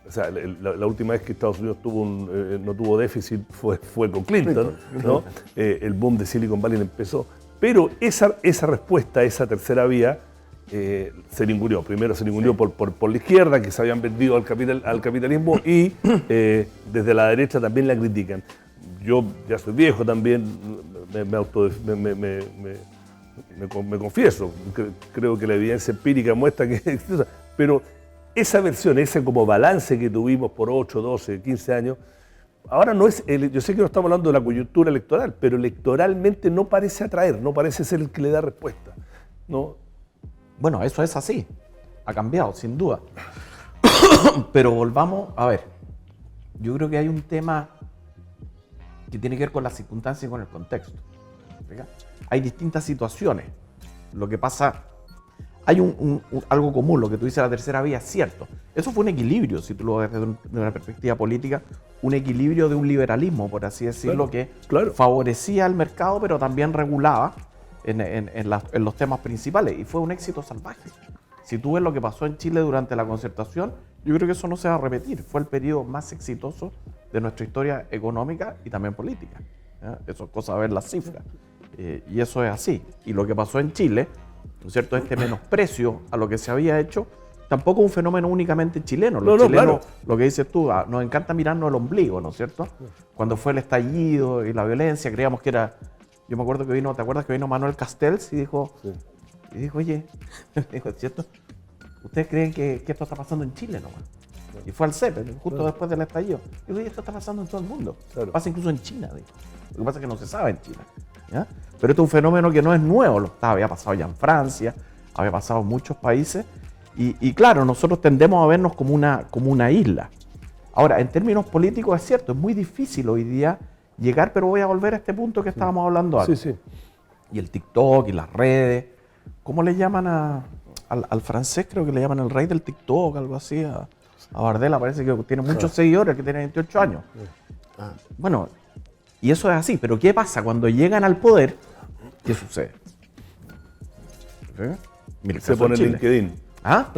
sea, la última vez que Estados Unidos no tuvo déficit fue con Clinton, ¿no? El boom de Silicon Valley empezó, pero esa respuesta a esa tercera vía se ninguneó. Primero se ninguneó por la izquierda, que se habían vendido al capitalismo, y desde la derecha también la critican. Yo ya soy viejo también, me confieso, creo que la evidencia empírica muestra que... Pero esa versión, ese como balance que tuvimos por 8, 12, 15 años, ahora no es... yo sé que no estamos hablando de la coyuntura electoral, pero electoralmente no parece atraer, no parece ser el que le da respuesta, ¿no?
Bueno, eso es así, ha cambiado, sin duda. Pero volvamos, a ver, yo creo que hay un tema que tiene que ver con las circunstancias y con el contexto. ¿Verdad? Hay distintas situaciones. Lo que pasa, hay algo común, lo que tú dices, la tercera vía es cierto. Eso fue un equilibrio, si tú lo ves desde una perspectiva política, un equilibrio de un liberalismo, por así decirlo, que favorecía al mercado, pero también regulaba en los temas principales, y fue un éxito salvaje. Si tú ves lo que pasó en Chile durante la Concertación, yo creo que eso no se va a repetir. Fue el periodo más exitoso de nuestra historia económica y también política. ¿Ya? Eso es cosa de ver las cifras. Y eso es así. Y lo que pasó en Chile, ¿no es cierto?, este menosprecio a lo que se había hecho, tampoco un fenómeno únicamente chileno. Los chilenos, claro, lo que dices tú, nos encanta mirarnos el ombligo, ¿no es cierto? Cuando fue el estallido y la violencia, creíamos que era... Yo me acuerdo que vino, ¿te acuerdas que vino Manuel Castells y dijo, oye, dijo, ¿cierto? ¿Ustedes creen que esto está pasando en Chile nomás? Y fue al CEP, justo después del estallido. Y dijo, oye, esto está pasando en todo el mundo. Claro. Pasa incluso en China, dijo. Lo que pasa es que no se sabe en China, ¿ya? Pero esto es un fenómeno que no es nuevo, había pasado ya en Francia, había pasado en muchos países. Y claro, nosotros tendemos a vernos como una isla. Ahora, en términos políticos es cierto, es muy difícil hoy día llegar, pero voy a volver a este punto que estábamos hablando antes.
Sí, sí.
Y el TikTok y las redes, ¿cómo le llaman al francés? Creo que le llaman el rey del TikTok, algo así. A Bardella parece que tiene muchos seguidores, que tiene 28 años. Bueno, y eso es así, pero ¿qué pasa? Cuando llegan al poder, ¿qué sucede?
Se pone en LinkedIn.
¿Ah?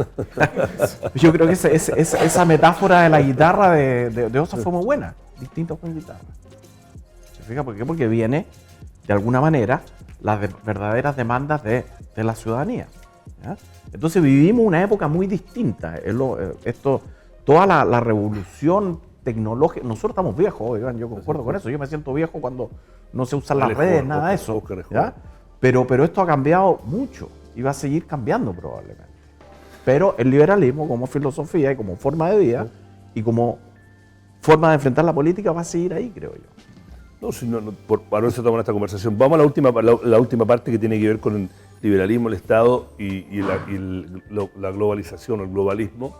Yo creo que esa metáfora de la guitarra de Osa fue muy buena. Distinto con guitarra. ¿Se fija por qué? Porque viene, de alguna manera, las verdaderas demandas de la ciudadanía. ¿Ya? Entonces vivimos una época muy distinta. Toda la revolución tecnológica. Nosotros estamos viejos, Iván, yo concuerdo con eso. Yo me siento viejo cuando no sé usar las redes, nada de eso. ¿Ya? Pero esto ha cambiado mucho y va a seguir cambiando probablemente. Pero el liberalismo como filosofía y como forma de vida y como forma de enfrentar la política va a seguir ahí, creo yo.
Para no se toma esta conversación. Vamos a la última parte que tiene que ver con el liberalismo, el Estado y la globalización o el globalismo,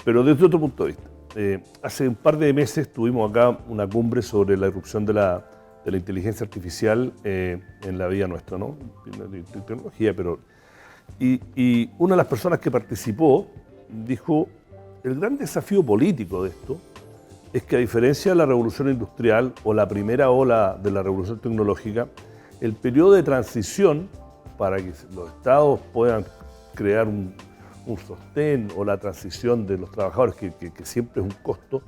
pero desde otro punto de vista. Hace un par de meses tuvimos acá una cumbre sobre la irrupción de la inteligencia artificial en la vida nuestra, ¿no? De tecnología, pero... Y una de las personas que participó dijo, el gran desafío político de esto es que a diferencia de la revolución industrial o la primera ola de la revolución tecnológica, el periodo de transición para que los estados puedan crear un sostén o la transición de los trabajadores, que siempre es un costo,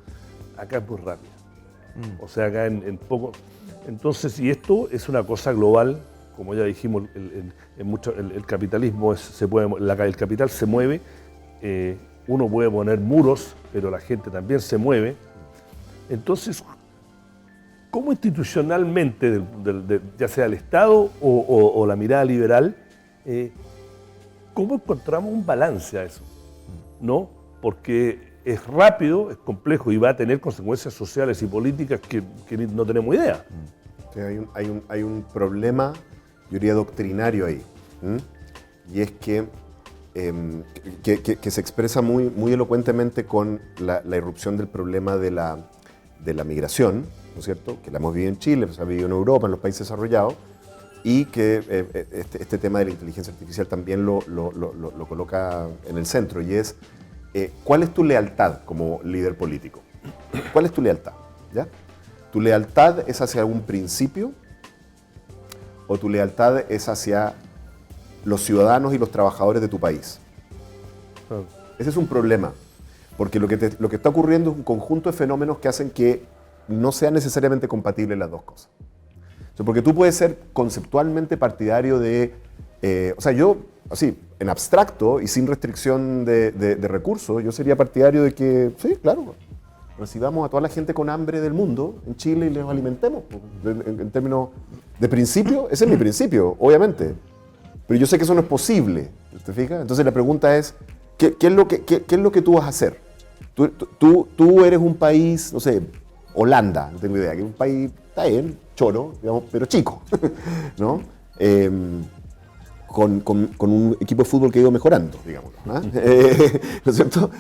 acá es muy rápido. O sea, acá en poco... Entonces, y esto es una cosa global. Como ya dijimos, el capitalismo el capital se mueve, uno puede poner muros, pero la gente también se mueve. Entonces, ¿cómo institucionalmente, ya sea el Estado o la mirada liberal, cómo encontramos un balance a eso? ¿No? Porque es rápido, es complejo y va a tener consecuencias sociales y políticas que no tenemos idea.
Sí, hay un problema, yo diría, doctrinario ahí. Y es que se expresa muy elocuentemente con la irrupción del problema de la migración, ¿no es cierto? Que la hemos vivido en Chile, se ha vivido en Europa, en los países desarrollados, y que este tema de la inteligencia artificial también lo coloca en el centro, y es ¿cuál es tu lealtad como líder político? ¿Cuál es tu lealtad? ¿Ya? ¿Tu lealtad es hacia algún principio o tu lealtad es hacia los ciudadanos y los trabajadores de tu país? Ese es un problema, porque lo que está ocurriendo es un conjunto de fenómenos que hacen que no sean necesariamente compatibles las dos cosas. O sea, porque tú puedes ser conceptualmente partidario de... o sea, yo, así, en abstracto y sin restricción de recursos, yo sería partidario de que, sí, claro, recibamos a toda la gente con hambre del mundo en Chile y les alimentemos. En términos de principio, ese es mi principio, obviamente. Pero yo sé que eso no es posible, ¿te fijas? Entonces la pregunta es, ¿qué es lo que tú vas a hacer? Tú eres un país, no sé, Holanda, no tengo idea, que es un país, está bien, choro, digamos, pero chico, ¿no? Con un equipo de fútbol que ha ido mejorando, digamos, ¿no? ¿No es cierto?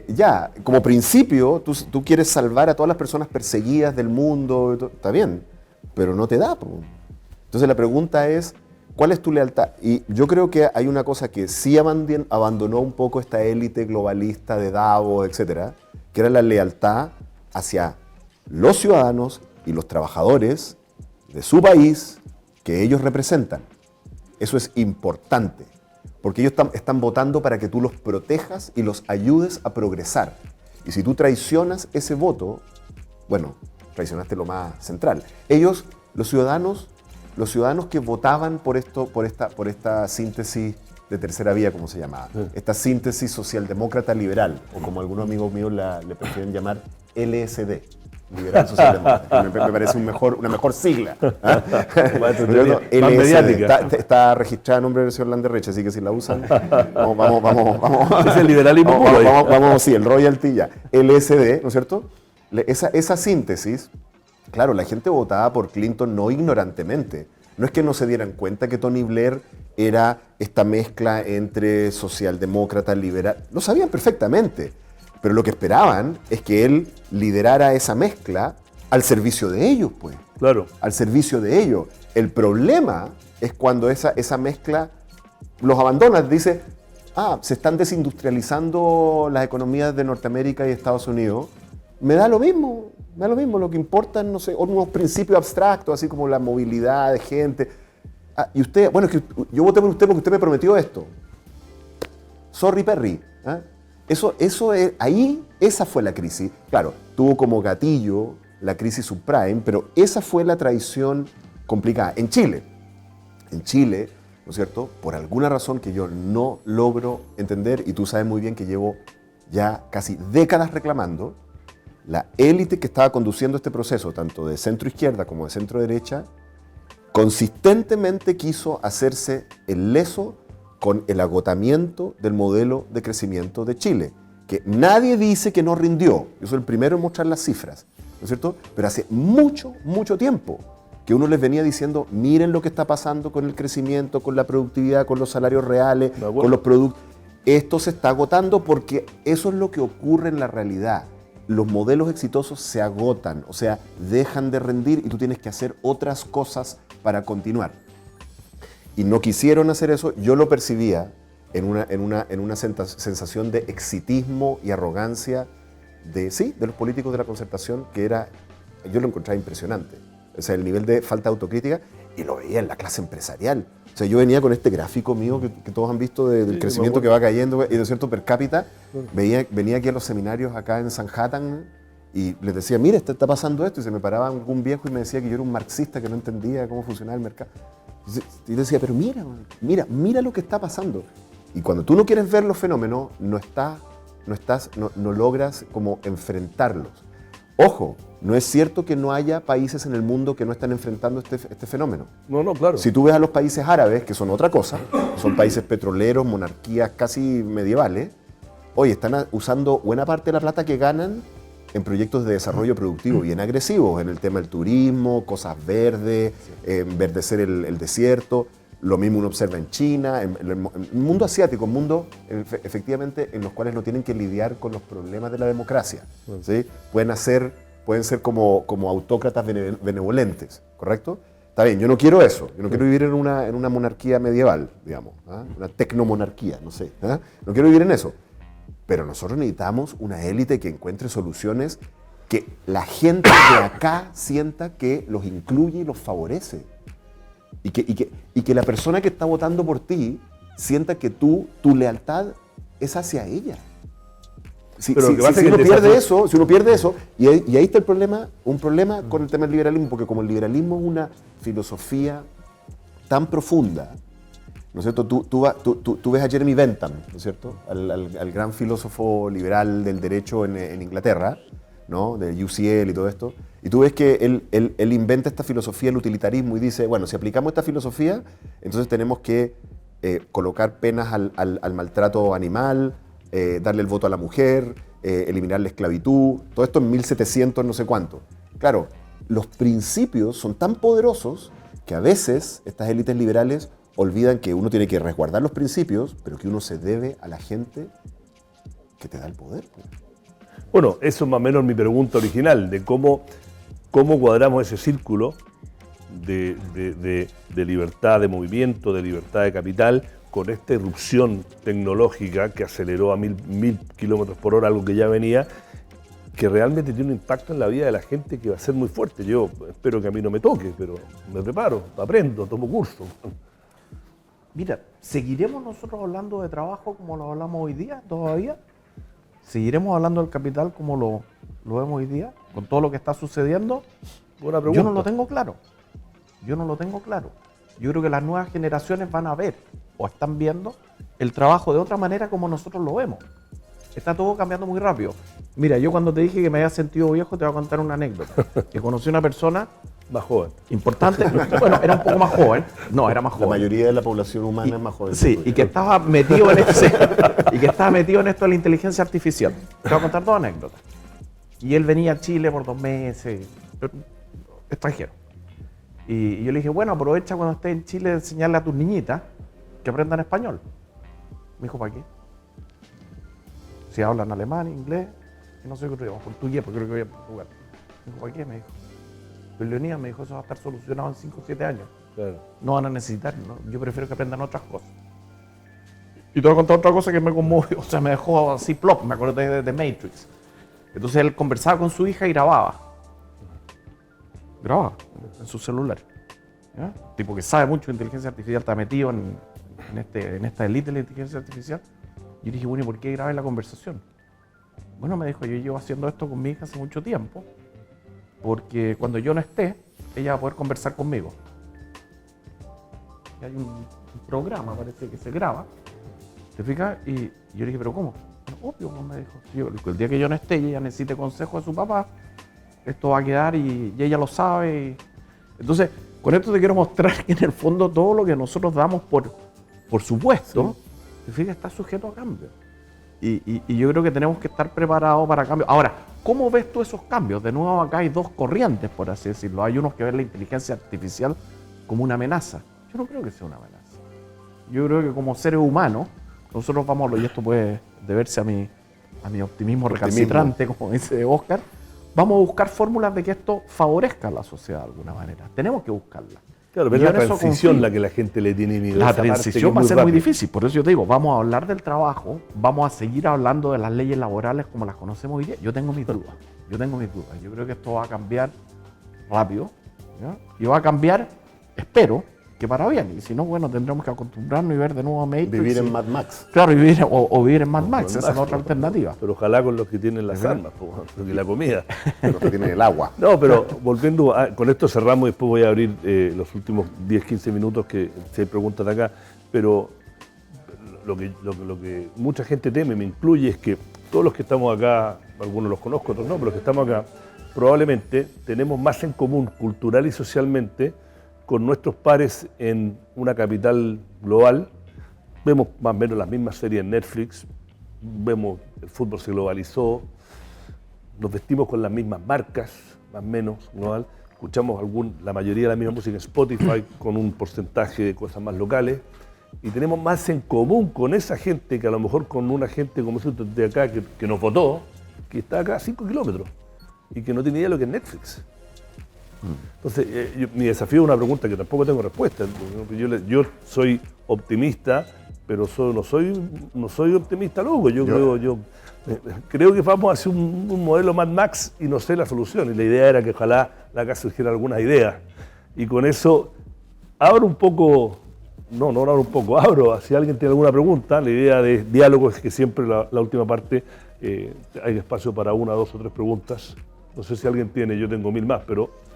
Ya, como principio, tú quieres salvar a todas las personas perseguidas del mundo, está bien, pero no te da. Entonces la pregunta es, ¿cuál es tu lealtad? Y yo creo que hay una cosa que sí abandonó un poco esta élite globalista de Davos, etcétera, que era la lealtad hacia los ciudadanos y los trabajadores de su país que ellos representan. Eso es importante, porque ellos están votando para que tú los protejas y los ayudes a progresar. Y si tú traicionas ese voto, bueno, traicionaste lo más central. Ellos, los ciudadanos que votaban por esta síntesis de tercera vía, como se llamaba, esta síntesis socialdemócrata liberal, o como algunos amigos míos le prefieren llamar LSD, liberal socialdemócrata, que me parece una mejor sigla. LSD, está registrada en nombre del señor Landerreche, así que si la usan, vamos.
Es el liberalismo puro.
Vamos, sí, el royalty ya. LSD, ¿no es cierto? Esa síntesis, claro, la gente votaba por Clinton no ignorantemente. No es que no se dieran cuenta que Tony Blair era esta mezcla entre socialdemócrata, liberal. Lo sabían perfectamente. Pero lo que esperaban es que él liderara esa mezcla al servicio de ellos, pues.
Claro.
Al servicio de ellos. El problema es cuando esa mezcla los abandona. Dice, se están desindustrializando las economías de Norteamérica y Estados Unidos. Me da lo mismo. Lo que importan, no sé, unos principios abstractos, así como la movilidad de gente. Y usted, bueno, es que yo voté por usted porque usted me prometió esto. Sorry, Perry. Eso es, ahí, esa fue la crisis. Claro, tuvo como gatillo la crisis subprime, pero esa fue la traición complicada. En Chile, ¿no es cierto? Por alguna razón que yo no logro entender, y tú sabes muy bien que llevo ya casi décadas reclamando, la élite que estaba conduciendo este proceso, tanto de centro izquierda como de centro derecha, consistentemente quiso hacerse el leso con el agotamiento del modelo de crecimiento de Chile, que nadie dice que no rindió. Yo soy el primero en mostrar las cifras, ¿no es cierto? Pero hace mucho, mucho tiempo que uno les venía diciendo, miren lo que está pasando con el crecimiento, con la productividad, con los salarios reales, con los productos. Esto se está agotando porque eso es lo que ocurre en la realidad. Los modelos exitosos se agotan, o sea, dejan de rendir y tú tienes que hacer otras cosas para continuar. Y no quisieron hacer eso, yo lo percibía en una sensación de exitismo y arrogancia de los políticos de la Concertación, que yo lo encontraba impresionante. O sea, el nivel de falta de autocrítica, y lo veía en la clase empresarial. O sea, yo venía con este gráfico mío que todos han visto del crecimiento que va cayendo y de cierto per cápita. Venía aquí a los seminarios acá en Sanhattan y les decía, mire, está pasando esto. Y se me paraba un viejo y me decía que yo era un marxista que no entendía cómo funcionaba el mercado. Y yo decía, pero mira lo que está pasando. Y cuando tú no quieres ver los fenómenos, no logras como enfrentarlos. Ojo, no es cierto que no haya países en el mundo que no están enfrentando este fenómeno.
No, claro.
Si tú ves a los países árabes, que son otra cosa, son países petroleros, monarquías casi medievales, hoy están usando buena parte de la plata que ganan en proyectos de desarrollo productivo bien agresivos, en el tema del turismo, cosas verdes, enverdecer el desierto. Lo mismo uno observa en China, en el mundo asiático, un mundo efectivamente en los cuales no tienen que lidiar con los problemas de la democracia. ¿Sí? Pueden ser como autócratas benevolentes, ¿correcto? Está bien, yo no quiero eso, yo no quiero vivir en una monarquía medieval, digamos, una tecnomonarquía, no sé, no quiero vivir en eso. Pero nosotros necesitamos una élite que encuentre soluciones que la gente de acá sienta que los incluye y los favorece. Y que la persona que está votando por ti sienta que tu lealtad es hacia ella. Si uno pierde eso, y ahí está un problema con el tema del liberalismo, porque como el liberalismo es una filosofía tan profunda, ¿no es cierto? Tú ves a Jeremy Bentham, ¿no es cierto? Al gran filósofo liberal del derecho en Inglaterra, ¿no? De UCL y todo esto, y tú ves que él inventa esta filosofía del utilitarismo y dice, bueno, si aplicamos esta filosofía, entonces tenemos que colocar penas al maltrato animal, darle el voto a la mujer, eliminar la esclavitud, todo esto en 1700 no sé cuánto. Claro, los principios son tan poderosos que a veces estas élites liberales olvidan que uno tiene que resguardar los principios, pero que uno se debe a la gente que te da el poder.
Bueno, eso es más o menos mi pregunta original, de cómo cuadramos ese círculo de libertad de movimiento, de libertad de capital, con esta irrupción tecnológica que aceleró a 1000 kilómetros por hora, algo que ya venía, que realmente tiene un impacto en la vida de la gente que va a ser muy fuerte. Yo espero que a mí no me toque, pero me preparo, aprendo, tomo curso.
Mira, ¿seguiremos nosotros hablando de trabajo como lo hablamos hoy día todavía? ¿Seguiremos hablando del capital como lo vemos hoy día? Con todo lo que está sucediendo.
Buena pregunta.
Yo no lo tengo claro. Yo no lo tengo claro. Yo creo que las nuevas generaciones van a ver o están viendo el trabajo de otra manera como nosotros lo vemos. Está todo cambiando muy rápido. Mira, yo cuando te dije que me había sentido viejo, te voy a contar una anécdota. Que conocí a una persona
Más joven.
importante. Bueno, era un poco más joven. No, era más joven.
La mayoría de la población humana es más joven.
Sí, y que estaba metido en esto de la inteligencia artificial. Te voy a contar dos anécdotas. Y él venía a Chile por 2 meses, extranjero. Y yo le dije, bueno, aprovecha cuando estés en Chile de enseñarle a tus niñitas que aprendan español. Me dijo, ¿para qué? Si hablan alemán, inglés, y no sé qué otro idioma, portugués, porque creo que voy a Portugal. Me dijo, ¿para qué? Me dijo. Pero Leonidas me dijo, eso va a estar solucionado en 5 o 7 años.
Claro.
No van a necesitar, ¿no? Yo prefiero que aprendan otras cosas. Y te voy a contar otra cosa que me conmovió, o sea, me dejó así plop, me acordé de Matrix. Entonces él conversaba con su hija y grababa. Grababa en su celular. ¿Ya? Tipo que sabe mucho de inteligencia artificial, está metido en esta élite de la inteligencia artificial. Yo dije, bueno, ¿y por qué grabé la conversación? Bueno, me dijo, yo llevo haciendo esto con mi hija hace mucho tiempo, porque cuando yo no esté, ella va a poder conversar conmigo. Y hay un programa, parece que se graba, ¿te fijas? Y yo le dije, ¿pero cómo? Bueno, obvio, pues, me dijo. El día que yo no esté y ella necesite consejo de su papá, esto va a quedar y ella lo sabe. Entonces, con esto te quiero mostrar que en el fondo todo lo que nosotros damos por supuesto, ¿te fijas? Está sujeto a cambio. Y yo creo que tenemos que estar preparados para cambios. Ahora, ¿cómo ves tú esos cambios? De nuevo, acá hay dos corrientes, por así decirlo. Hay unos que ven la inteligencia artificial como una amenaza. Yo no creo que sea una amenaza. Yo creo que como seres humanos, nosotros vamos, y esto puede deberse a mi optimismo recalcitrante, como dice Oscar, vamos a buscar fórmulas de que esto favorezca a la sociedad de alguna manera. Tenemos que buscarla.
Claro, pero es la transición la que la gente le tiene miedo.
La transición va a ser muy difícil, por eso yo te digo, vamos a hablar del trabajo, vamos a seguir hablando de las leyes laborales como las conocemos hoy día. Yo tengo mis dudas, Yo creo que esto va a cambiar rápido, ¿ya? Y va a cambiar, espero, que para bien. Y si no, bueno, tendremos que acostumbrarnos y ver de nuevo a Matrix.
Vivir en Mad Max.
Claro, vivir en Mad Max, esa es otra alternativa.
Pero ojalá con los que tienen las armas, y la comida.
Los que tienen el agua.
No, pero volviendo, con esto cerramos y después voy a abrir los últimos 10-15 minutos que si hay preguntas de acá, pero lo que mucha gente teme, me incluye, es que todos los que estamos acá, algunos los conozco, otros no, pero los que estamos acá, probablemente tenemos más en común cultural y socialmente con nuestros pares en una capital global. Vemos más o menos las mismas series en Netflix, vemos el fútbol se globalizó, nos vestimos con las mismas marcas, más o menos, global. Escuchamos la mayoría de la misma música en Spotify con un porcentaje de cosas más locales y tenemos más en común con esa gente que a lo mejor con una gente como nosotros de acá que nos votó, que está acá a 5 kilómetros y que no tiene idea de lo que es Netflix. Entonces, mi desafío es una pregunta que tampoco tengo respuesta. Yo soy optimista, pero no soy optimista loco. Yo creo que vamos hacia un modelo Mad Max y no sé la solución. Y la idea era que ojalá la acá surgieran algunas ideas. Y con eso abro un poco, abro, si alguien tiene alguna pregunta, la idea de diálogo es que siempre la última parte hay espacio para 1, 2 o 3 preguntas. No sé si alguien tiene, yo tengo 1000 más, pero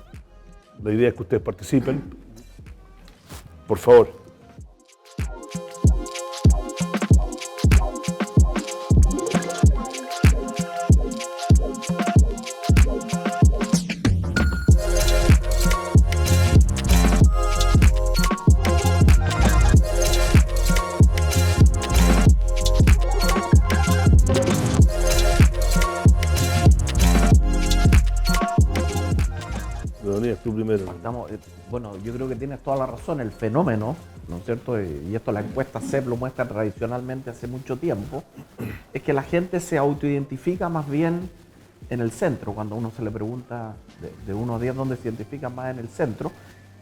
la idea es que ustedes participen. Por favor. Tú primero.
Bueno, yo creo que tienes toda la razón. El fenómeno, ¿no es cierto? Y esto la encuesta CEP lo muestra tradicionalmente hace mucho tiempo, es que la gente se autoidentifica más bien en el centro. Cuando uno se le pregunta de 1 a 10 dónde se identifica más en el centro.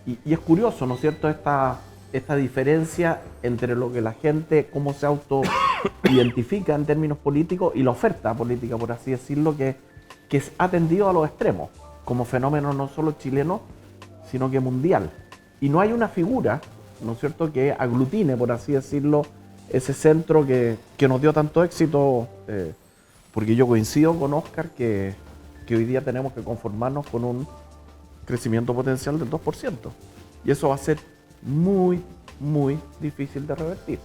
Y es curioso, ¿no es cierto? Esta diferencia entre lo que la gente, cómo se autoidentifica en términos políticos y la oferta política, por así decirlo, que que ha tendido a los extremos, como fenómeno no solo chileno, sino que mundial. Y no hay una figura, ¿no es cierto?, que aglutine, por así decirlo, ese centro que nos dio tanto éxito, porque yo coincido con Oscar que hoy día tenemos que conformarnos con un crecimiento potencial del 2%. Y eso va a ser muy, muy difícil de revertir.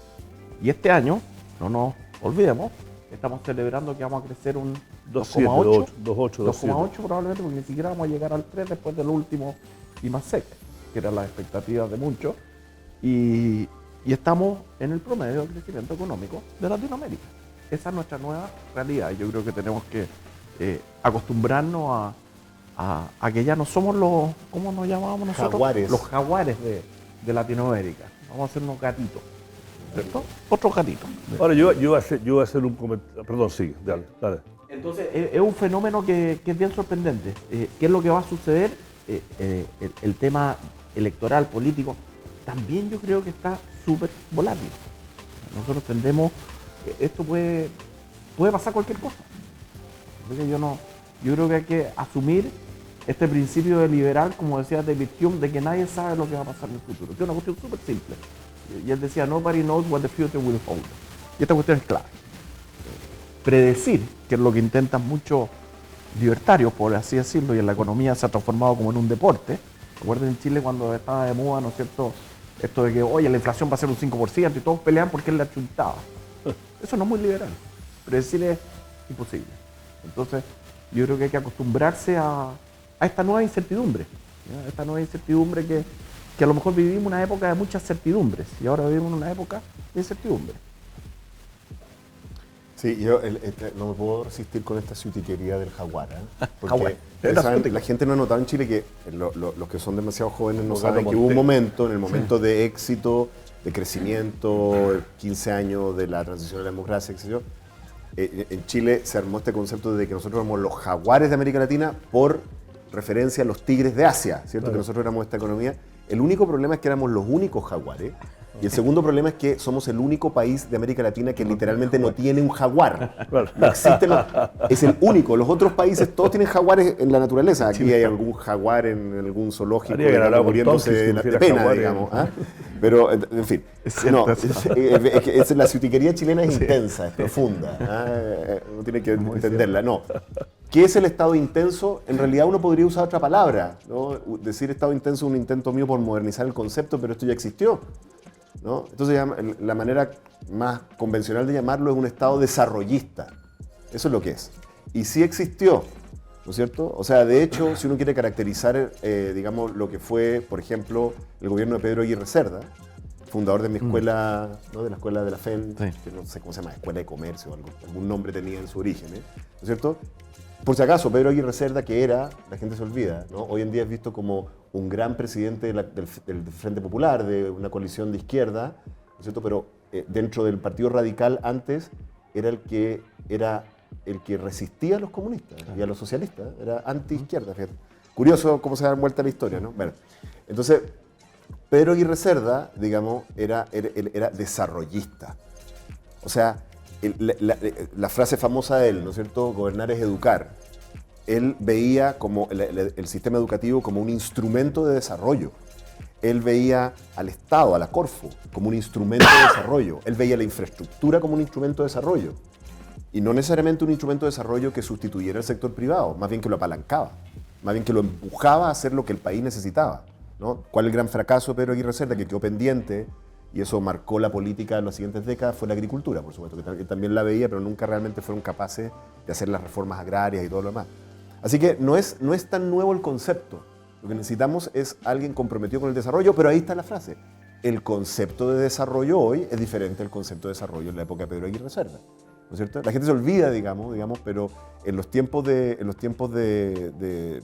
Y este año, no nos olvidemos, estamos celebrando que vamos a crecer un 2,8, 2,8 probablemente, porque ni siquiera vamos a llegar al 3 después del último IMASEC, que eran las expectativas de muchos. Y estamos en el promedio de crecimiento económico de Latinoamérica. Esa es nuestra nueva realidad. Yo creo que tenemos que acostumbrarnos a que ya no somos los, ¿cómo nos llamábamos nosotros?
Jaguares.
Los jaguares de Latinoamérica. Vamos a ser unos gatitos, ¿cierto? Otros gatitos.
Ahora, yo voy a hacer un comentario. Perdón, sigue, dale.
Entonces, es un fenómeno que es bien sorprendente. ¿Qué es lo que va a suceder? El tema electoral, político, también yo creo que está súper volátil. Nosotros tendemos, esto puede pasar cualquier cosa. Entonces yo creo que hay que asumir este principio de liberal, como decía David Hume, de que nadie sabe lo que va a pasar en el futuro. Es una cuestión súper simple. Y él decía, nobody knows what the future will hold. Y esta cuestión es clara. Predecir, que es lo que intentan muchos libertarios, por así decirlo, y en la economía se ha transformado como en un deporte. Recuerden en Chile cuando estaba de moda, ¿no es cierto?, esto de que, oye, la inflación va a ser un 5% y todos pelean porque él la chuntaba. Eso no es muy liberal. Predecir es imposible. Entonces, yo creo que hay que acostumbrarse a esta nueva incertidumbre. ¿Ya? Esta nueva incertidumbre que a lo mejor vivimos una época de muchas certidumbres y ahora vivimos una época de incertidumbre.
Sí, yo no me puedo resistir con esta ciutiquería del jaguar, ¿eh?
Jaguar.
Porque ¿saben? La gente no ha notado en Chile que los que son demasiado jóvenes no saben que
Monte.
hubo un momento, en el momento de éxito, de crecimiento, 15 años de la transición a la democracia, etc. En Chile se armó este concepto de que nosotros éramos los jaguares de América Latina por referencia a los tigres de Asia, ¿cierto? Claro. Que nosotros éramos esta economía. El único problema es que éramos los únicos jaguares. Y el segundo problema es que somos el único país de América Latina que literalmente no tiene un jaguar. No existe, es el único. Los otros países todos tienen jaguares en la naturaleza. Aquí hay algún jaguar en algún zoológico muriéndose de pena, digamos. ¿Ah? Pero, en fin, no, la ciutiquería chilena es intensa, es profunda. Uno tiene que entenderla. No. ¿Qué es el estado intenso? En realidad uno podría usar otra palabra, ¿no? Decir estado intenso es un intento mío por modernizar el concepto, pero esto ya existió, ¿no? Entonces la manera más convencional de llamarlo es un estado desarrollista. Eso es lo que es. Y sí existió, ¿no es cierto? O sea, de hecho, si uno quiere caracterizar, digamos, lo que fue, por ejemplo, el gobierno de Pedro Aguirre Cerda, fundador de mi escuela, ¿no? De la escuela de la FEN, sí. Que no sé cómo se llama, Escuela de Comercio o algún nombre tenía en su origen, ¿no es cierto? Por si acaso, Pedro Aguirre Cerda, que era, la gente se olvida, ¿no? Hoy en día es visto como un gran presidente del Frente Popular, de una coalición de izquierda, ¿no es cierto? Pero dentro del Partido Radical antes era el que resistía a los comunistas y a los socialistas, era anti-izquierda, fíjate. Curioso cómo se da vuelta la historia, ¿no? Bueno, entonces, Pedro Aguirre Cerda, digamos, era desarrollista. O sea, la frase famosa de él, ¿no es cierto? Gobernar es educar. Él veía como el sistema educativo como un instrumento de desarrollo. Él veía al Estado, a la Corfo, como un instrumento de desarrollo. Él veía la infraestructura como un instrumento de desarrollo. Y no necesariamente un instrumento de desarrollo que sustituyera el sector privado, más bien que lo apalancaba, más bien que lo empujaba a hacer lo que el país necesitaba, ¿no? ¿Cuál es el gran fracaso de Pedro Aguirre Cerda? Que quedó pendiente, y eso marcó la política de las siguientes décadas, fue la agricultura, por supuesto, que también la veía, pero nunca realmente fueron capaces de hacer las reformas agrarias y todo lo demás. Así que no es tan nuevo el concepto. Lo que necesitamos es alguien comprometido con el desarrollo, pero ahí está la frase. El concepto de desarrollo hoy es diferente al concepto de desarrollo en la época de Pedro Aguirre Cerda, ¿no es cierto? La gente se olvida, digamos, pero en los tiempos de ¿no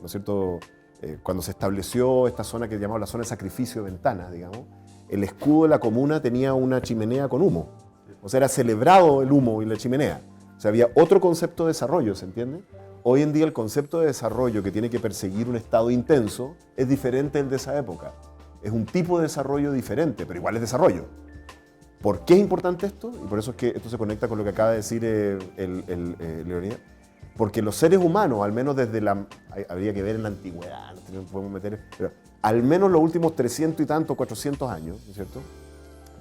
es cierto? Cuando se estableció esta zona que llamamos la zona de sacrificio de ventanas, digamos, el escudo de la comuna tenía una chimenea con humo. O sea, era celebrado el humo y la chimenea. O sea, había otro concepto de desarrollo, ¿se entiende? Hoy en día el concepto de desarrollo que tiene que perseguir un estado intenso es diferente del de esa época. Es un tipo de desarrollo diferente, pero igual es desarrollo. ¿Por qué es importante esto? Y por eso es que esto se conecta con lo que acaba de decir Leonidas. Porque los seres humanos, al menos desde la... Habría que ver en la antigüedad, no podemos meter... Pero al menos los últimos 300 y tantos, 400 años, ¿no es cierto?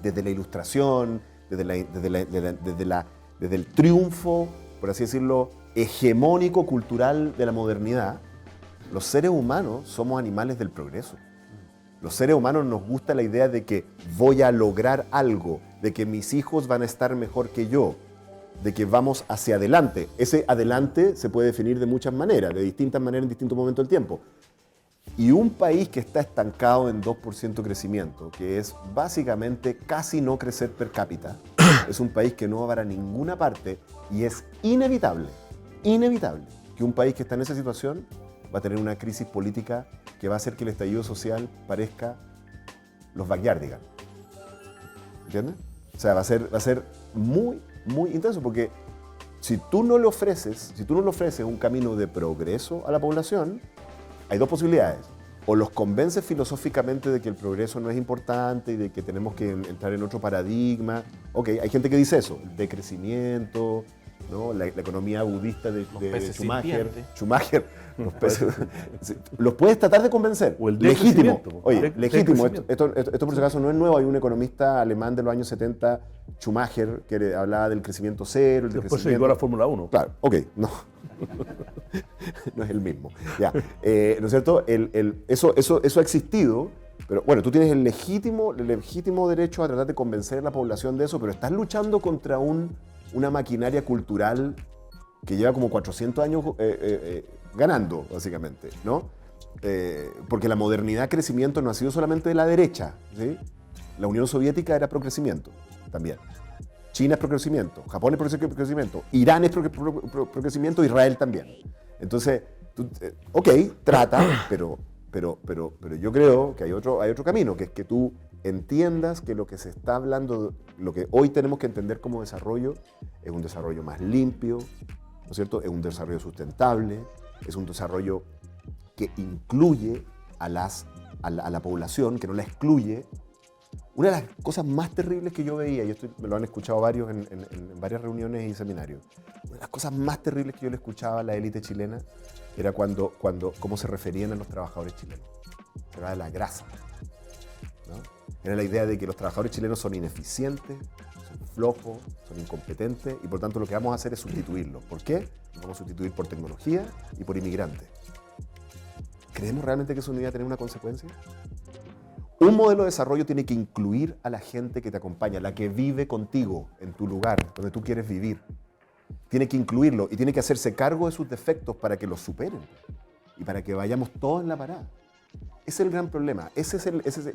Desde la Ilustración, desde el triunfo, por así decirlo, hegemónico cultural de la modernidad, los seres humanos somos animales del progreso. Los seres humanos nos gusta la idea de que voy a lograr algo, de que mis hijos van a estar mejor que yo, de que vamos hacia adelante. Ese adelante se puede definir de muchas maneras, de distintas maneras en distintos momentos del tiempo. Y un país que está estancado en 2% crecimiento, que es básicamente casi no crecer per cápita, es un país que no va para ninguna parte y es inevitable que un país que está en esa situación va a tener una crisis política que va a hacer que el estallido social parezca los backyardigans. ¿Entiendes? O sea, va a ser muy, muy intenso porque si tú no le ofreces un camino de progreso a la población, hay dos posibilidades. O los convences filosóficamente de que el progreso no es importante y de que tenemos que entrar en otro paradigma. Ok, hay gente que dice eso, el decrecimiento, ¿no? La economía budista de Schumacher, los peces, los puedes tratar de convencer.
O el
legítimo.
decrecimiento.
Oye, legítimo. Esto por si acaso no es nuevo. Hay un economista alemán de los años 70, Schumacher, que hablaba del crecimiento cero.
Después se dedicó a la Fórmula 1.
Claro, ok, no. No es el mismo. Ya. ¿No es cierto? Eso ha existido, pero bueno, tú tienes el legítimo derecho a tratar de convencer a la población de eso, pero estás luchando contra una maquinaria cultural que lleva como 400 años ganando, básicamente, ¿no? Porque la modernidad, crecimiento no ha sido solamente de la derecha, ¿sí? La Unión Soviética era pro-crecimiento también. China es pro-crecimiento, Japón es pro-crecimiento, Irán es pro-crecimiento, Israel también. Entonces, ok, trata, pero yo creo que hay otro camino, que es que tú entiendas que lo que se está hablando, lo que hoy tenemos que entender como desarrollo, es un desarrollo más limpio, ¿no es cierto? Es un desarrollo sustentable, es un desarrollo que incluye a la población, que no la excluye. Una de las cosas más terribles que yo veía, y esto me lo han escuchado varios en varias reuniones y seminarios, una de las cosas más terribles que yo le escuchaba a la élite chilena era cómo se referían a los trabajadores chilenos. Se hablaba de la grasa, ¿no? Era la idea de que los trabajadores chilenos son ineficientes, son flojos, son incompetentes y por tanto lo que vamos a hacer es sustituirlos. ¿Por qué? Los vamos a sustituir por tecnología y por inmigrantes. ¿Creemos realmente que eso no iba a tener una consecuencia? Un modelo de desarrollo tiene que incluir a la gente que te acompaña, la que vive contigo en tu lugar, donde tú quieres vivir. Tiene que incluirlo y tiene que hacerse cargo de sus defectos para que los superen y para que vayamos todos en la parada. Ese es el gran problema.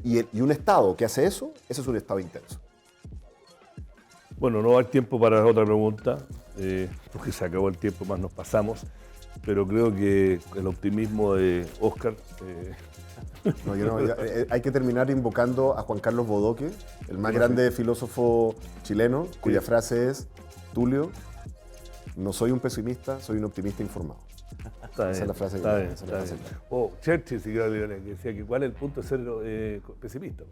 Y un Estado que hace eso, ese es un Estado intenso.
Bueno, no hay tiempo para otra pregunta, porque se acabó el tiempo, más nos pasamos, pero creo que el optimismo de Óscar...
No, hay que terminar invocando a Juan Carlos Bodoque, el más grande filósofo chileno, cuya frase es: Tulio, no soy un pesimista, soy un optimista informado. Esa es la frase.
Está bien. O Churchill, si quiero, que decía que cuál es el punto de ser pesimista.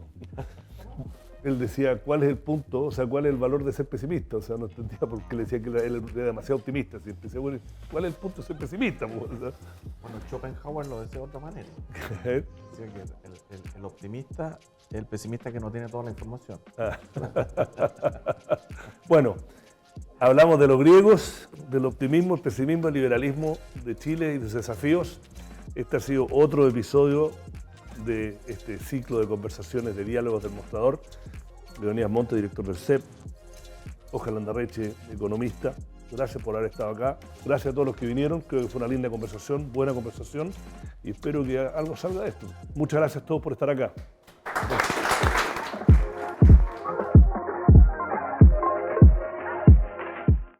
Él decía cuál es el punto, o sea, cuál es el valor de ser pesimista. O sea, no entendía por qué le decía que él era demasiado optimista. Siempre decía, bueno, ¿cuál es el punto de ser pesimista? O sea,
bueno, Schopenhauer lo decía de otra manera. Decía que el optimista es el pesimista que no tiene toda la información.
Bueno, hablamos de los griegos, del optimismo, el pesimismo, el liberalismo de Chile y de sus desafíos. Este ha sido otro episodio de este ciclo de conversaciones de diálogos del mostrador. Leonidas Monte, director del CEP, Óscar Landarreche, economista. Gracias por haber estado acá. Gracias a todos los que vinieron. Creo que fue una linda conversación, buena conversación, y espero que algo salga de esto. Muchas gracias a todos por estar acá. Gracias.